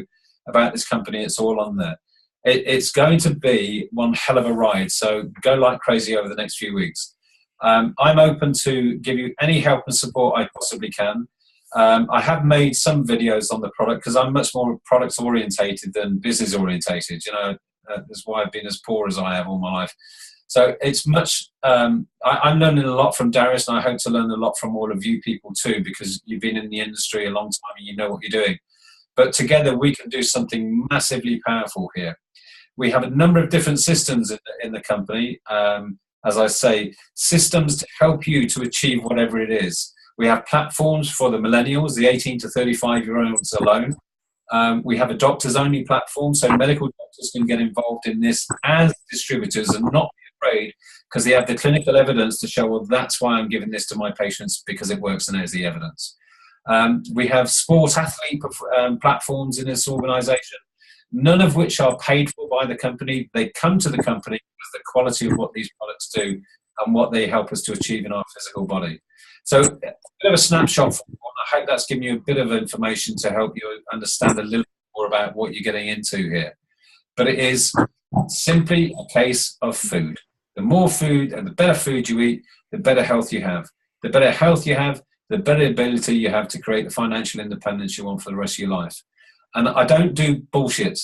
about this company. It's all on there. It's going to be one hell of a ride. So go like crazy over the next few weeks. I'm open to give you any help and support I possibly can. I have made some videos on the product because I'm much more product orientated than business orientated. You know, that's why I've been as poor as I have all my life. So it's much, I'm learning a lot from Darius, and I hope to learn a lot from all of you people too, because you've been in the industry a long time and you know what you're doing. But together we can do something massively powerful here. We have a number of different systems in the company. As I say, systems to help you to achieve whatever it is. We have platforms for the millennials, the 18 to 35-year-olds alone. We have a doctors-only platform, so medical doctors can get involved in this as distributors and not be afraid because they have the clinical evidence to show, well, that's why I'm giving this to my patients because it works and there's the evidence. We have sports athlete platforms in this organisation, none of which are paid for by the company. They come to the company because the quality of what these products do and what they help us to achieve in our physical body. So a bit of a snapshot from one. I hope that's given you a bit of information to help you understand a little more about what you're getting into here. But it is simply a case of food. The more food and the better food you eat, the better health you have. The better health you have, the better ability you have to create the financial independence you want for the rest of your life. And I don't do bullshit.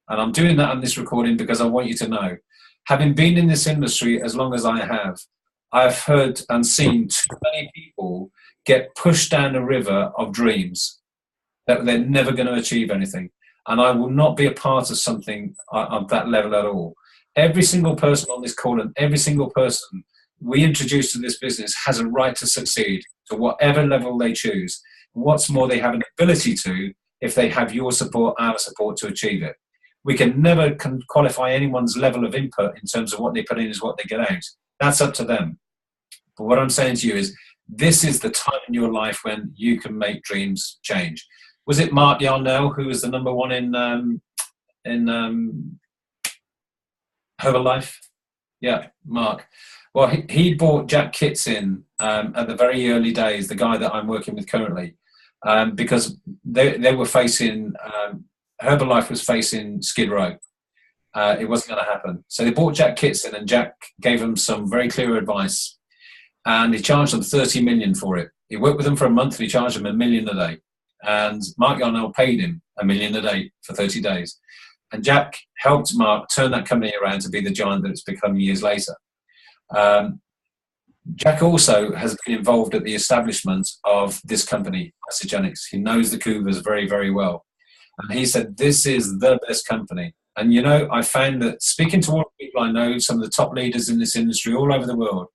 And I'm doing that on this recording because I want you to know, having been in this industry as long as I have, I've heard and seen too many people get pushed down a river of dreams that they're never going to achieve anything. And I will not be a part of something of that level at all. Every single person on this call and every single person we introduce to this business has a right to succeed to whatever level they choose. What's more, they have an ability to if they have your support, our support to achieve it. We can never qualify anyone's level of input in terms of what they put in is what they get out. That's up to them. But what I'm saying to you is this is the time in your life when you can make dreams change. Was it Mark Yarnell who was the number one in Herbalife? Yeah, Mark. Well, he brought Jack Kitts in at the very early days, the guy that I'm working with currently, because they were facing, Herbalife was facing Skid Row. It wasn't going to happen. So they brought Jack Kitts in, and Jack gave them some very clear advice. And he charged them $30 million for it. He worked with them for a month, and he charged them $1 million a day. And Mark Yarnell paid him $1 million a day for 30 days. And Jack helped Mark turn that company around to be the giant that it's become years later. Jack also has been involved at the establishment of this company, Isagenix. He knows the Cougars very, very well. And he said, this is the best company. And, you know, I found that speaking to all the people I know, some of the top leaders in this industry all over the world,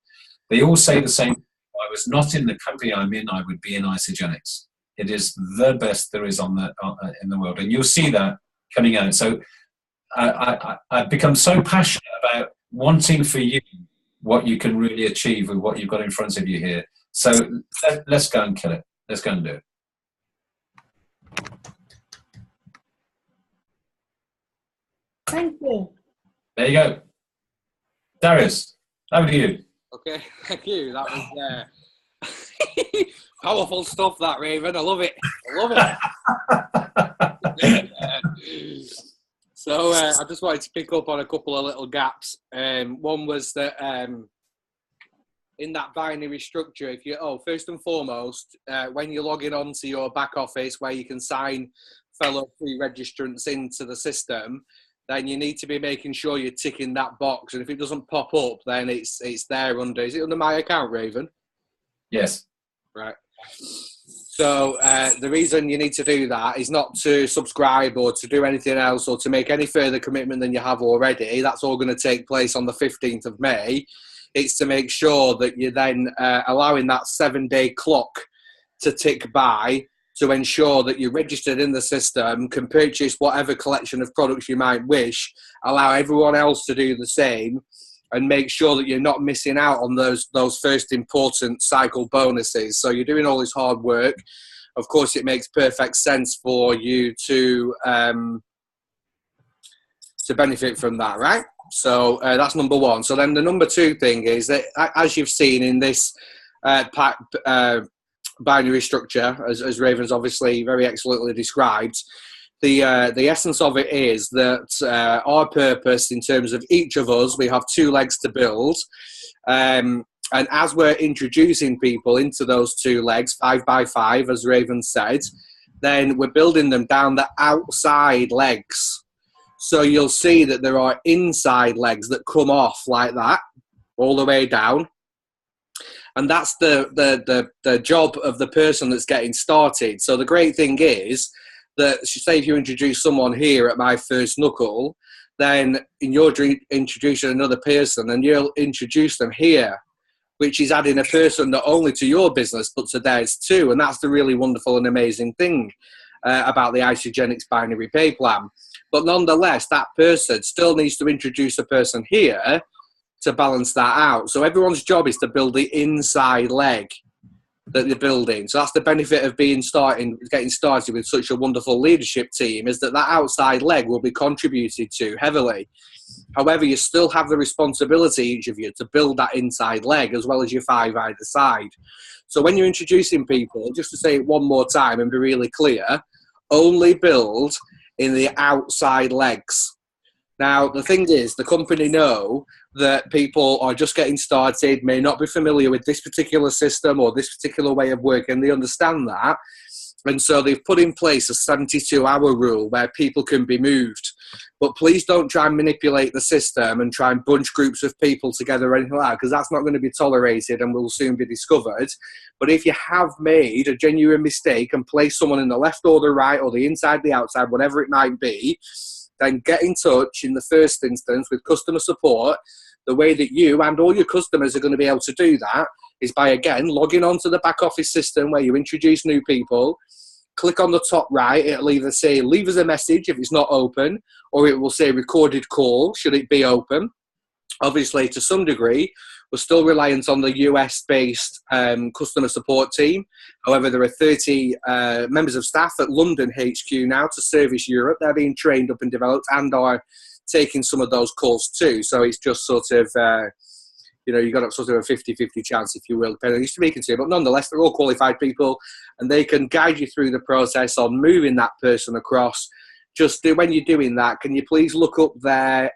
they all say the same. I was not in the company I'm in, I would be in Isagenix. It is the best there is in the world. And you'll see that coming out. So I've become so passionate about wanting for you what you can really achieve with what you've got in front of you here. So let's go and kill it. Let's go and do it. Thank you. There you go. Darius, over to you. Okay, thank you. That was powerful stuff, that, Raven. I love it. I love it. So I just wanted to pick up on a couple of little gaps. One was that in that binary structure, if you first and foremost, when you're logging on to your back office where you can sign fellow pre-registrants into the system, then you need to be making sure you're ticking that box. And if it doesn't pop up, then it's there under. Is it under my account, Raven? Yes. Right. So the reason you need to do that is not to subscribe or to do anything else or to make any further commitment than you have already. That's all going to take place on the 15th of May. It's to make sure that you're then allowing that 7-day clock to tick by to ensure that you're registered in the system, can purchase whatever collection of products you might wish, allow everyone else to do the same, and make sure that you're not missing out on those first important cycle bonuses. So you're doing all this hard work. Of course, it makes perfect sense for you to benefit from that, right? So that's number one. So then the number two thing is that, as you've seen in this binary structure, as Raven's obviously very excellently described, the essence of it is that our purpose in terms of each of us, we have 2 legs to build. And as we're introducing people into those 2 legs, 5 by 5, as Raven said, then we're building them down the outside legs. So you'll see that there are inside legs that come off like that, all the way down. And that's the job of the person that's getting started. So the great thing is that, say if you introduce someone here at my first knuckle, then you're introducing another person and you'll introduce them here, which is adding a person not only to your business but to theirs too. And that's the really wonderful and amazing thing about the Isagenix binary pay plan. But nonetheless, that person still needs to introduce a person here to balance that out. So everyone's job is to build the inside leg that they're building. So that's the benefit of getting started with such a wonderful leadership team, is that outside leg will be contributed to heavily. However, you still have the responsibility, each of you, to build that inside leg as well as your 5 either side. So when you're introducing people, just to say it one more time and be really clear, only build in the outside legs. Now, the thing is, the company know that people are just getting started, may not be familiar with this particular system or this particular way of working. They understand that. And so they've put in place a 72-hour rule where people can be moved. But please don't try and manipulate the system and try and bunch groups of people together or anything like that, because that's not going to be tolerated and will soon be discovered. But if you have made a genuine mistake and placed someone in the left or the right or the inside, the outside, whatever it might be, then get in touch in the first instance with customer support. The way that you and all your customers are going to be able to do that is by, again, logging onto the back office system where you introduce new people. Click on the top right. It'll either say leave us a message if it's not open, or it will say recorded call should it be open. Obviously, to some degree, we're still reliant on the US-based customer support team. However, there are 30 members of staff at London HQ now to service Europe. They're being trained up and developed and are taking some of those calls too. So it's just sort of, you've got sort of a 50-50 chance, if you will, depending on who you're speaking to. But nonetheless, they're all qualified people, and they can guide you through the process on moving that person across. When you're doing that, can you please look up their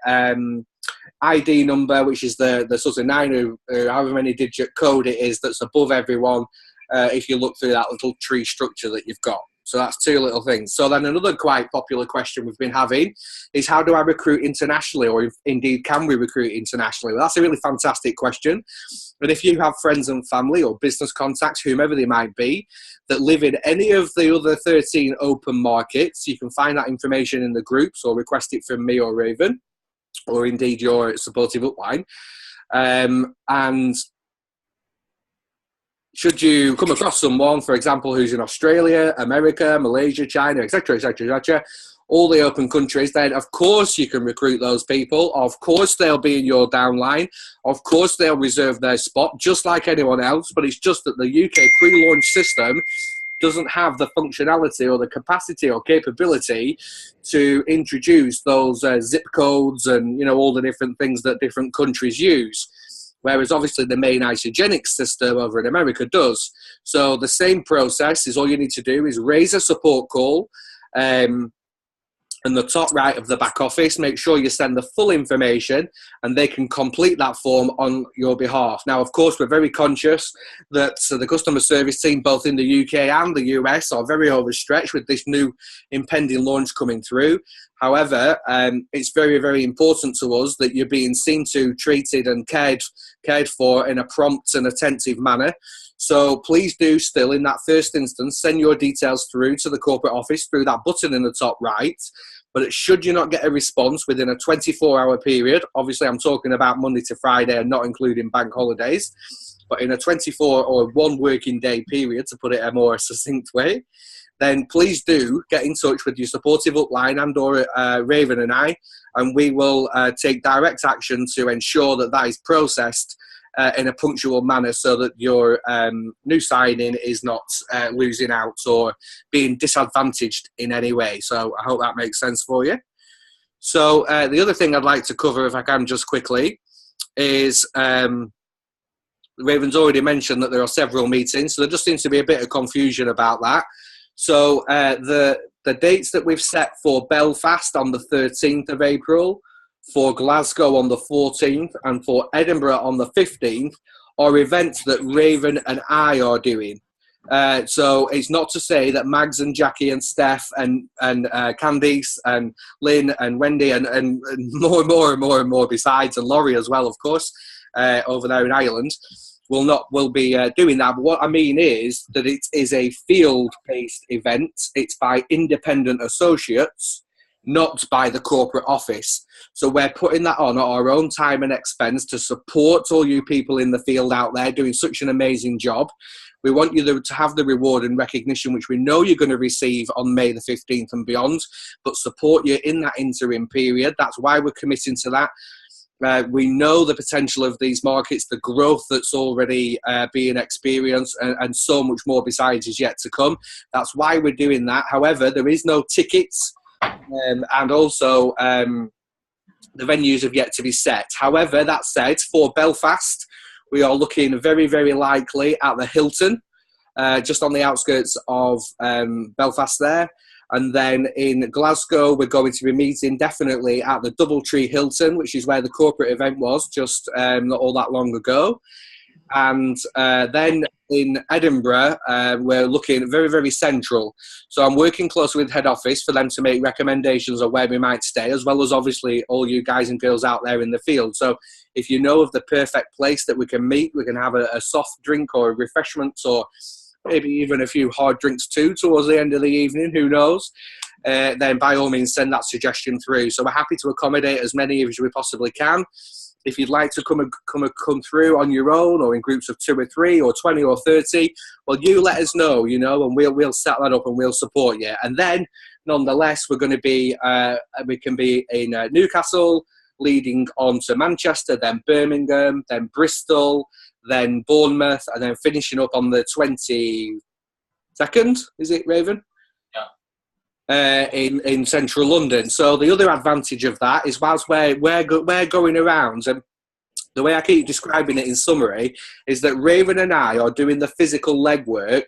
ID number, which is the sort of 9 or however many digit code it is that's above everyone, if you look through that little tree structure that you've got. So that's two little things. So then another quite popular question we've been having is, how do I recruit internationally, or indeed can we recruit internationally? Well, that's a really fantastic question. And if you have friends and family or business contacts, whomever they might be, that live in any of the other 13 open markets, you can find that information in the groups or request it from me or Raven, or indeed your supportive upline. And should you come across someone, for example, who's in Australia, America, Malaysia, China, etc., etc., etc., all the open countries, then of course you can recruit those people. Of course they'll be in your downline. Of course they'll reserve their spot, just like anyone else. But it's just that the UK pre-launch system doesn't have the functionality or the capacity or capability to introduce those zip codes and, all the different things that different countries use. Whereas obviously the main isogenic system over in America does. So the same process is, all you need to do is raise a support call, in the top right of the back office. Make sure you send the full information and they can complete that form on your behalf. Now, of course, we're very conscious that the customer service team, both in the UK and the US, are very overstretched with this new impending launch coming through. However, it's very, very important to us that you're being seen to, treated and cared for in a prompt and attentive manner. So please do still, in that first instance, send your details through to the corporate office through that button in the top right. But should you not get a response within a 24-hour period, obviously I'm talking about Monday to Friday and not including bank holidays, but in a 24 or one working day period, to put it a more succinct way, then please do get in touch with your supportive upline and or Raven and I, and we will take direct action to ensure that that is processed in a punctual manner, so that your new signing is not losing out or being disadvantaged in any way. So I hope that makes sense for you. So the other thing I'd like to cover, if I can just quickly, is Raven's already mentioned that there are several meetings, so there just seems to be a bit of confusion about that. So the dates that we've set for Belfast on the 13th of April, for Glasgow on the 14th, and for Edinburgh on the 15th are events that Raven and I are doing. So it's not to say that Mags and Jackie and Steph and Candice and Lynn and Wendy and more besides, and Laurie as well, of course, over there in Ireland, will be doing that. But what I mean is that it is a field-based event. It's by independent associates, not by the corporate office. So we're putting that on at our own time and expense to support all you people in the field out there doing such an amazing job. We want you to have the reward and recognition, which we know you're going to receive on May the 15th and beyond, but support you in that interim period. That's why we're committing to that. We know the potential of these markets, the growth that's already being experienced, and so much more besides is yet to come. That's why we're doing that. However, there is no tickets. And also the venues have yet to be set. However, that said, for Belfast, we are looking very, very likely at the Hilton, just on the outskirts of Belfast there. And then in Glasgow, we're going to be meeting definitely at the Doubletree Hilton, which is where the corporate event was just not all that long ago. And then in Edinburgh, we're looking very, very central. So I'm working closely with head office for them to make recommendations of where we might stay, as well as obviously all you guys and girls out there in the field. So if you know of the perfect place that we can meet, we can have a soft drink or refreshments, or maybe even a few hard drinks too towards the end of the evening, who knows, then by all means send that suggestion through. So we're happy to accommodate as many as we possibly can. If you'd like to come through on your own, or in groups of 2 or 3 or 20 or 30, well, you let us know, you know, and we'll set that up and we'll support you. And then, nonetheless, we're going to be, we can be in Newcastle, leading on to Manchester, then Birmingham, then Bristol, then Bournemouth, and then finishing up on the 22nd, is it, Raven? In central London. So the other advantage of that is whilst we're going around, and the way I keep describing it in summary is that Raven and I are doing the physical legwork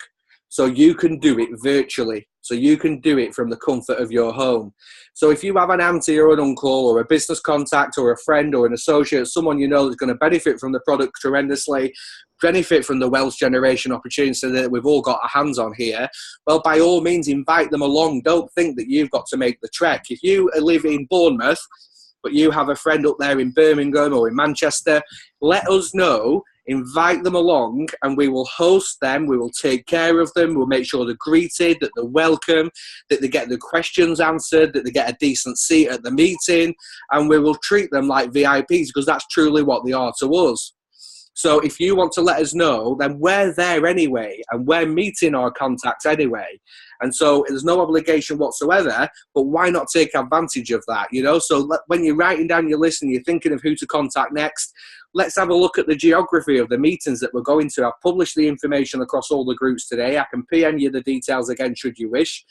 so you can do it virtually. So you can do it from the comfort of your home. So if you have an auntie or an uncle or a business contact or a friend or an associate, someone you know that's going to benefit from the product tremendously, benefit from the wealth generation opportunity that we've all got our hands on here, well, by all means, invite them along. Don't think that you've got to make the trek. If you live in Bournemouth, but you have a friend up there in Birmingham or in Manchester, let us know. Invite them along and we will host them, we will take care of them, we'll make sure they're greeted, that they're welcome, that they get the questions answered, that they get a decent seat at the meeting, and we will treat them like VIPs, because that's truly what they are to us. So if you want to let us know, then we're there anyway, and we're meeting our contacts anyway. And so there's no obligation whatsoever, but why not take advantage of that, you know? So when you're writing down your list and you're thinking of who to contact next, let's have a look at the geography of the meetings that we're going to. I've published the information across all the groups today. I can PM you the details again should you wish.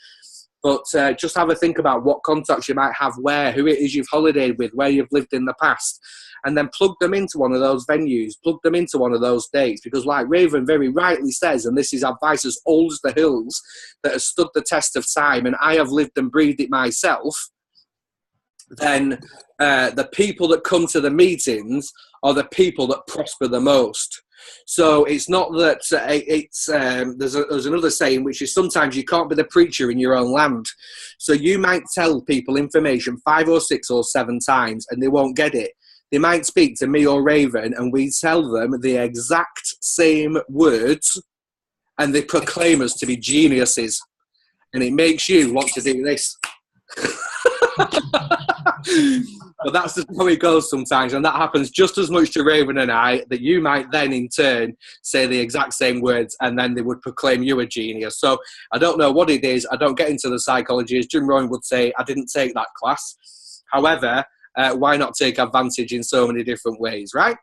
But just have a think about what contacts you might have where, who it is you've holidayed with, where you've lived in the past, and then plug them into one of those venues, plug them into one of those dates. Because like Raven very rightly says, and this is advice as old as the hills, that has stood the test of time, and I have lived and breathed it myself, then the people that come to the meetings are the people that prosper the most. So it's not that there's another saying, which is sometimes you can't be the preacher in your own land. So you might tell people information 5 or 6 or 7 times and they won't get it. They might speak to me or Raven and we tell them the exact same words and they proclaim us to be geniuses. And it makes you want to do this. But that's just how it goes sometimes, and that happens just as much to Raven and I, that you might then in turn say the exact same words and then they would proclaim you a genius. So I don't know what it is. I don't get into the psychology. As Jim Rohn would say, I didn't take that class. However, why not take advantage in so many different ways, right?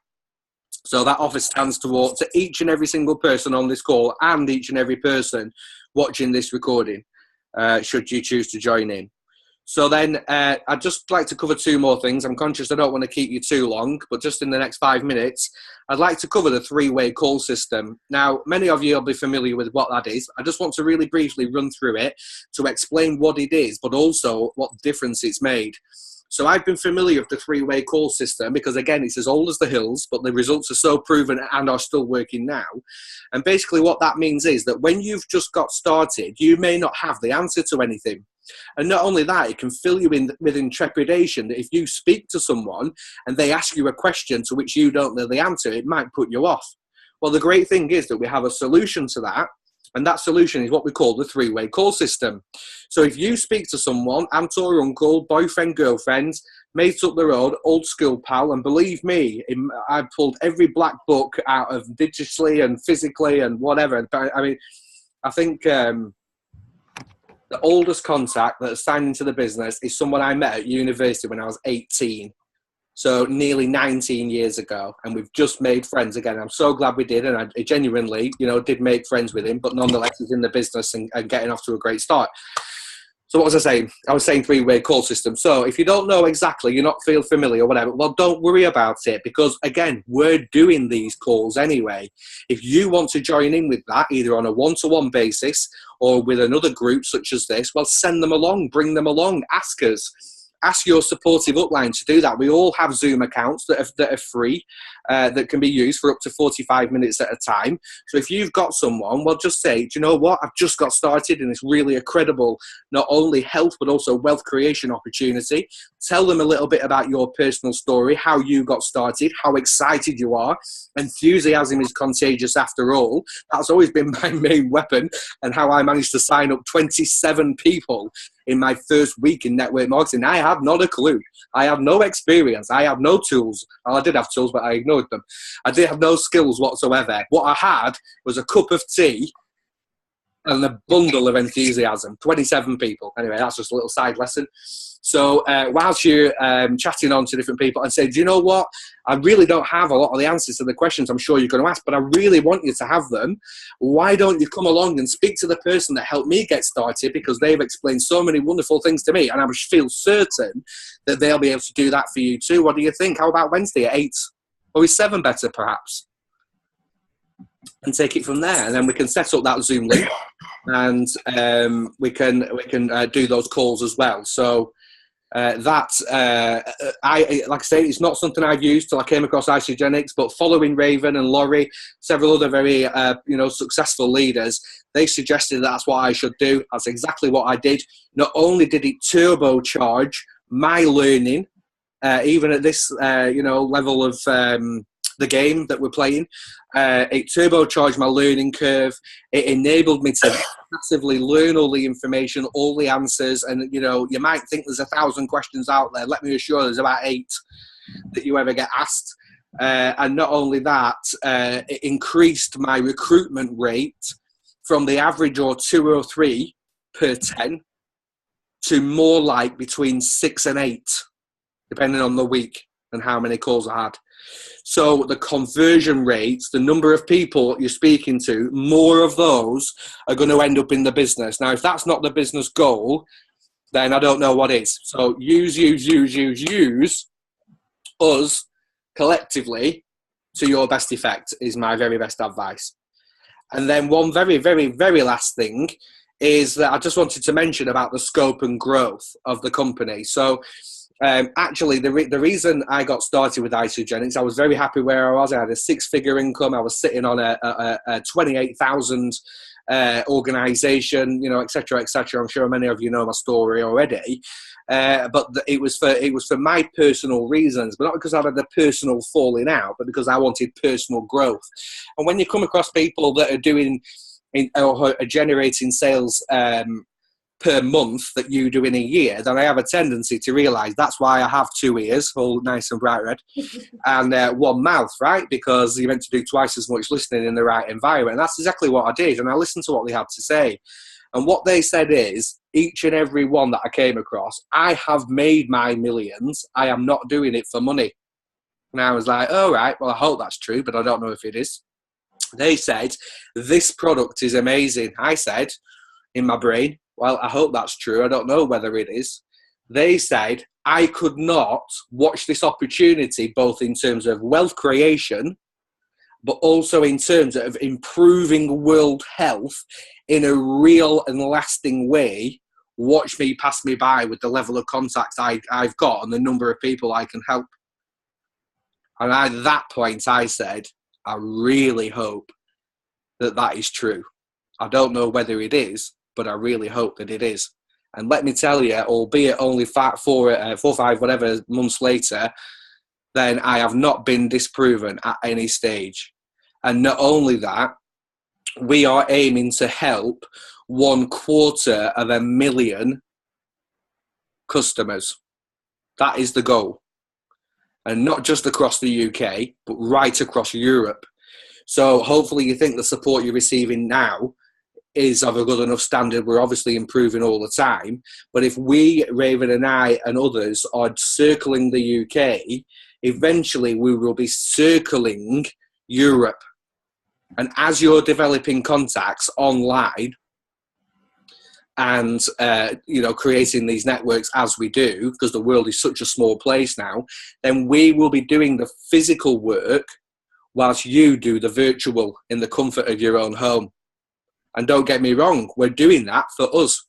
So that offer stands to each and every single person on this call and each and every person watching this recording, should you choose to join in. So then I'd just like to cover 2 more things. I'm conscious I don't want to keep you too long, but just in the next 5 minutes, I'd like to cover the 3-way call system. Now, many of you will be familiar with what that is. I just want to really briefly run through it to explain what it is, but also what difference it's made. So I've been familiar with the 3-way call system because, again, it's as old as the hills, but the results are so proven and are still working now. And basically what that means is that when you've just got started, you may not have the answer to anything. And not only that, it can fill you in with intrepidation that if you speak to someone and they ask you a question to which you don't know the answer, it might put you off. Well, the great thing is that we have a solution to that. And that solution is what we call the 3-way call system. So if you speak to someone, aunt or uncle, boyfriend, girlfriend, mate up the road, old school pal, and believe me, I've pulled every black book out of digitally and physically and whatever. I mean, I think the oldest contact that has signed into the business is someone I met at university when I was 18. So nearly 19 years ago, and we've just made friends again. I'm so glad we did, and I genuinely, did make friends with him, but nonetheless, he's in the business and getting off to a great start. So what was I saying? I was saying three-way call system. So if you don't know exactly, you're not feel familiar or whatever, well, don't worry about it because, again, we're doing these calls anyway. If you want to join in with that, either on a one-to-one basis or with another group such as this, well, send them along, bring them along, ask us. Ask your supportive upline to do that. We all have Zoom accounts that are free, that can be used for up to 45 minutes at a time. So if you've got someone, well, just say, do you know what? I've just got started and it's really a credible, not only health, but also wealth creation opportunity. Tell them a little bit about your personal story, how you got started, how excited you are. Enthusiasm is contagious after all. That's always been my main weapon, and how I managed to sign up 27 people in my first week in network marketing. I have not a clue. I have no experience. I have no tools. Well, I did have tools, but I ignored them. I did have no skills whatsoever. What I had was a cup of tea and a bundle of enthusiasm. 27 people. Anyway, that's just a little side lesson. So whilst you're chatting on to different people and say, do you know what? I really don't have a lot of the answers to the questions I'm sure you're going to ask, but I really want you to have them. Why don't you come along and speak to the person that helped me get started, because they've explained so many wonderful things to me, and I feel certain that they'll be able to do that for you too. What do you think? How about Wednesday at 8? Or is 7 better perhaps? And take it from there, and then we can set up that Zoom link, and we can do those calls as well. So I like I say, it's not something I've used till I came across Isogenics, but following Raven and Laurie, several other very successful leaders, they suggested that's what I should do. That's exactly what I did. Not only did it turbocharge my learning, even at this level of the game that we're playing, it turbocharged my learning curve. It enabled me to massively learn all the information, all the answers, and you might think there's 1,000 questions out there. Let me assure you, there's about 8 that you ever get asked. And not only that, it increased my recruitment rate from the average or 2 or 3 per 10 to more like between 6 and 8, depending on the week and how many calls I had. So the conversion rates, the number of people you're speaking to, more of those are going to end up in the business. Now, if that's not the business goal, then I don't know what is. So use us collectively to your best effect is my very best advice. And then one very, very, very last thing is that I just wanted to mention about the scope and growth of the company. So actually, the reason I got started with Isogenics, I was very happy where I was. I had a 6-figure income. I was sitting on a 28,000 organization, et cetera, et cetera. I'm sure many of you know my story already. But it was for my personal reasons, but not because I had a personal falling out, but because I wanted personal growth. And when you come across people that are doing or are generating sales per month that you do in a year, then I have a tendency to realise that's why I have 2 ears, all nice and bright red, and 1 mouth, right? Because you're meant to do twice as much listening in the right environment. And that's exactly what I did. And I listened to what they had to say. And what they said is, each and every one that I came across, I have made my millions. I am not doing it for money. And I was like, all right, well, I hope that's true, but I don't know if it is. They said, this product is amazing. I said, in my brain, well, I hope that's true. I don't know whether it is. They said, I could not watch this opportunity, both in terms of wealth creation, but also in terms of improving world health in a real and lasting way. Watch me pass me by with the level of contacts I've got and the number of people I can help. And at that point, I said, I really hope that is true. I don't know whether it is, but I really hope that it is. And let me tell you, albeit only 4 or 5 whatever months later, then I have not been disproven at any stage. And not only that, we are aiming to help 250,000 customers. That is the goal. And not just across the UK, but right across Europe. So hopefully you think the support you're receiving now is of a good enough standard. We're obviously improving all the time. But if we, Raven and I and others, are circling the UK, eventually we will be circling Europe. And as you're developing contacts online, and creating these networks as we do, because the world is such a small place now, then we will be doing the physical work whilst you do the virtual in the comfort of your own home. And don't get me wrong, we're doing that for us.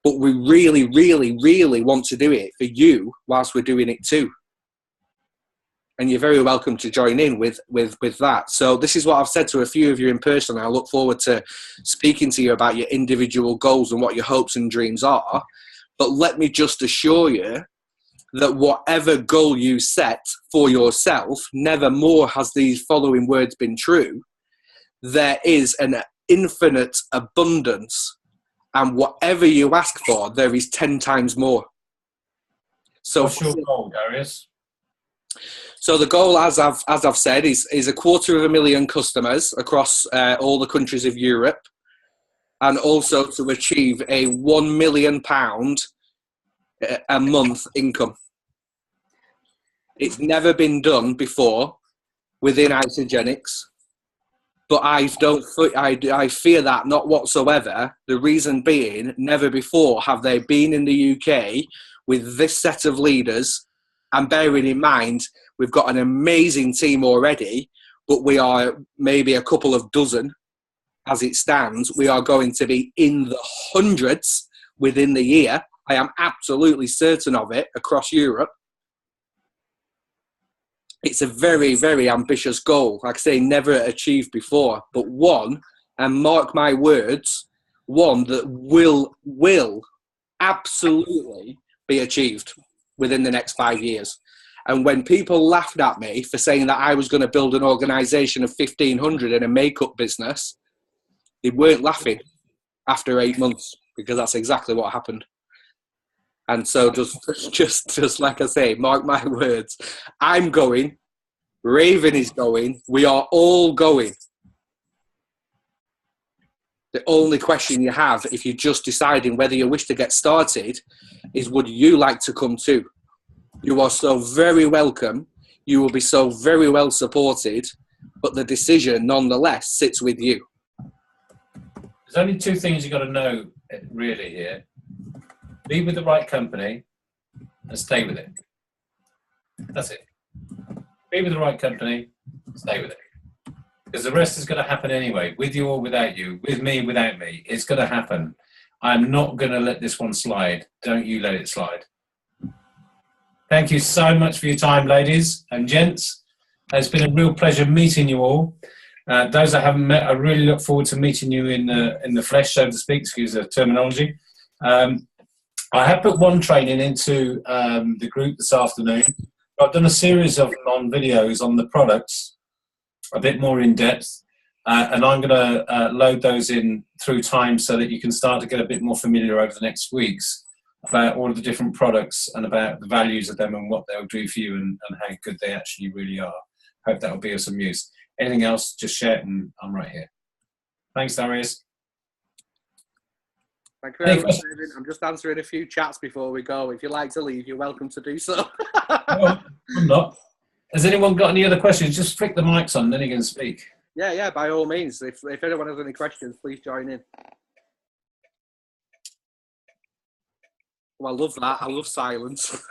But we really, really, really want to do it for you whilst we're doing it too. And you're very welcome to join in with that. So this is what I've said to a few of you in person. I look forward to speaking to you about your individual goals and what your hopes and dreams are. But let me just assure you that whatever goal you set for yourself, never more has these following words been true. There is an infinite abundance, and whatever you ask for, there is 10 times more. So what's your goal, Darius? So the goal, as I've said, is 250,000 customers across all the countries of Europe, and also to achieve a £1 million a month income. It's never been done before within Isogenics, but I fear that not whatsoever. The reason being, never before have they been in the UK with this set of leaders, and bearing in mind, we've got an amazing team already, but we are maybe a couple of dozen as it stands. We are going to be in the hundreds within the year. I am absolutely certain of it across Europe. It's a very, very ambitious goal. Like I say, never achieved before, but one, and mark my words, one that will absolutely be achieved within the next 5 years. And when people laughed at me for saying that I was going to build an organisation of 1,500 in a makeup business, they weren't laughing after 8 months, because that's exactly what happened. And so just like I say, mark my words, I'm going, Raven is going, we are all going. The only question you have, if you're just deciding whether you wish to get started, is would you like to come too? You are so very welcome. You will be so very well supported, but the decision nonetheless sits with you. There's only two things you've got to know really here. Be with the right company and stay with it. That's it. Be with the right company, stay with it. Because the rest is going to happen anyway, with you or without you, with me, without me. It's going to happen. I'm not going to let this one slide. Don't you let it slide. Thank you so much for your time, ladies and gents. It's been a real pleasure meeting you all. Those I haven't met, I really look forward to meeting you in the flesh, so to speak, excuse the terminology. I have put one training into the group this afternoon. I've done a series of videos on the products, a bit more in depth, and I'm going to load those in through time so that you can start to get a bit more familiar over the next weeks about all of the different products and about the values of them and what they'll do for you and how good they actually really are. Hope that will be of some use. Anything else, just share it and I'm right here. Thanks, Darius. Thank you very much, David. I'm just answering a few chats before we go. If you'd like to leave, you're welcome to do so. No, I'm not. Has anyone got any other questions? Just flick the mics on, then you can speak. Yeah, by all means. If anyone has any questions, please join in. Well, I love that. I love silence.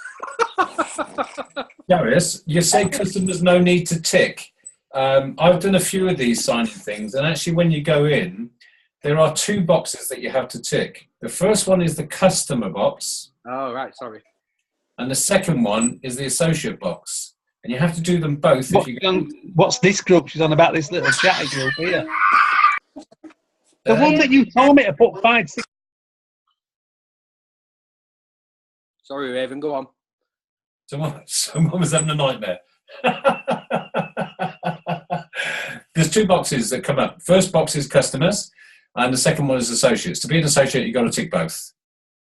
Darius, you say customers no need to tick. I've done a few of these signing things, and actually when you go in, there are two boxes that you have to tick. The first one is the customer box. Oh, right, sorry. And the second one is the associate box. And you have to do them both. What's this group? She's on about this little chatty group here. The one that you told me to put 5, 6. Sorry, Raven, go on. Someone was having a nightmare. There's two boxes that come up. First box is customers, and the second one is associates. To be an associate, you've got to tick both.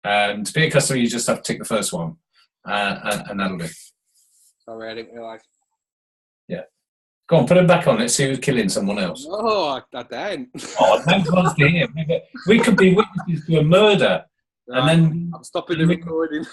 To be a customer, you just have to tick the first one, and that'll do. Sorry, I didn't realise. Yeah. Go on, put them back on. Let's see who's killing someone else. Oh, I don't. Oh, thanks for hear. We could be witnesses to a murder. Right, And then I'm stopping the recording.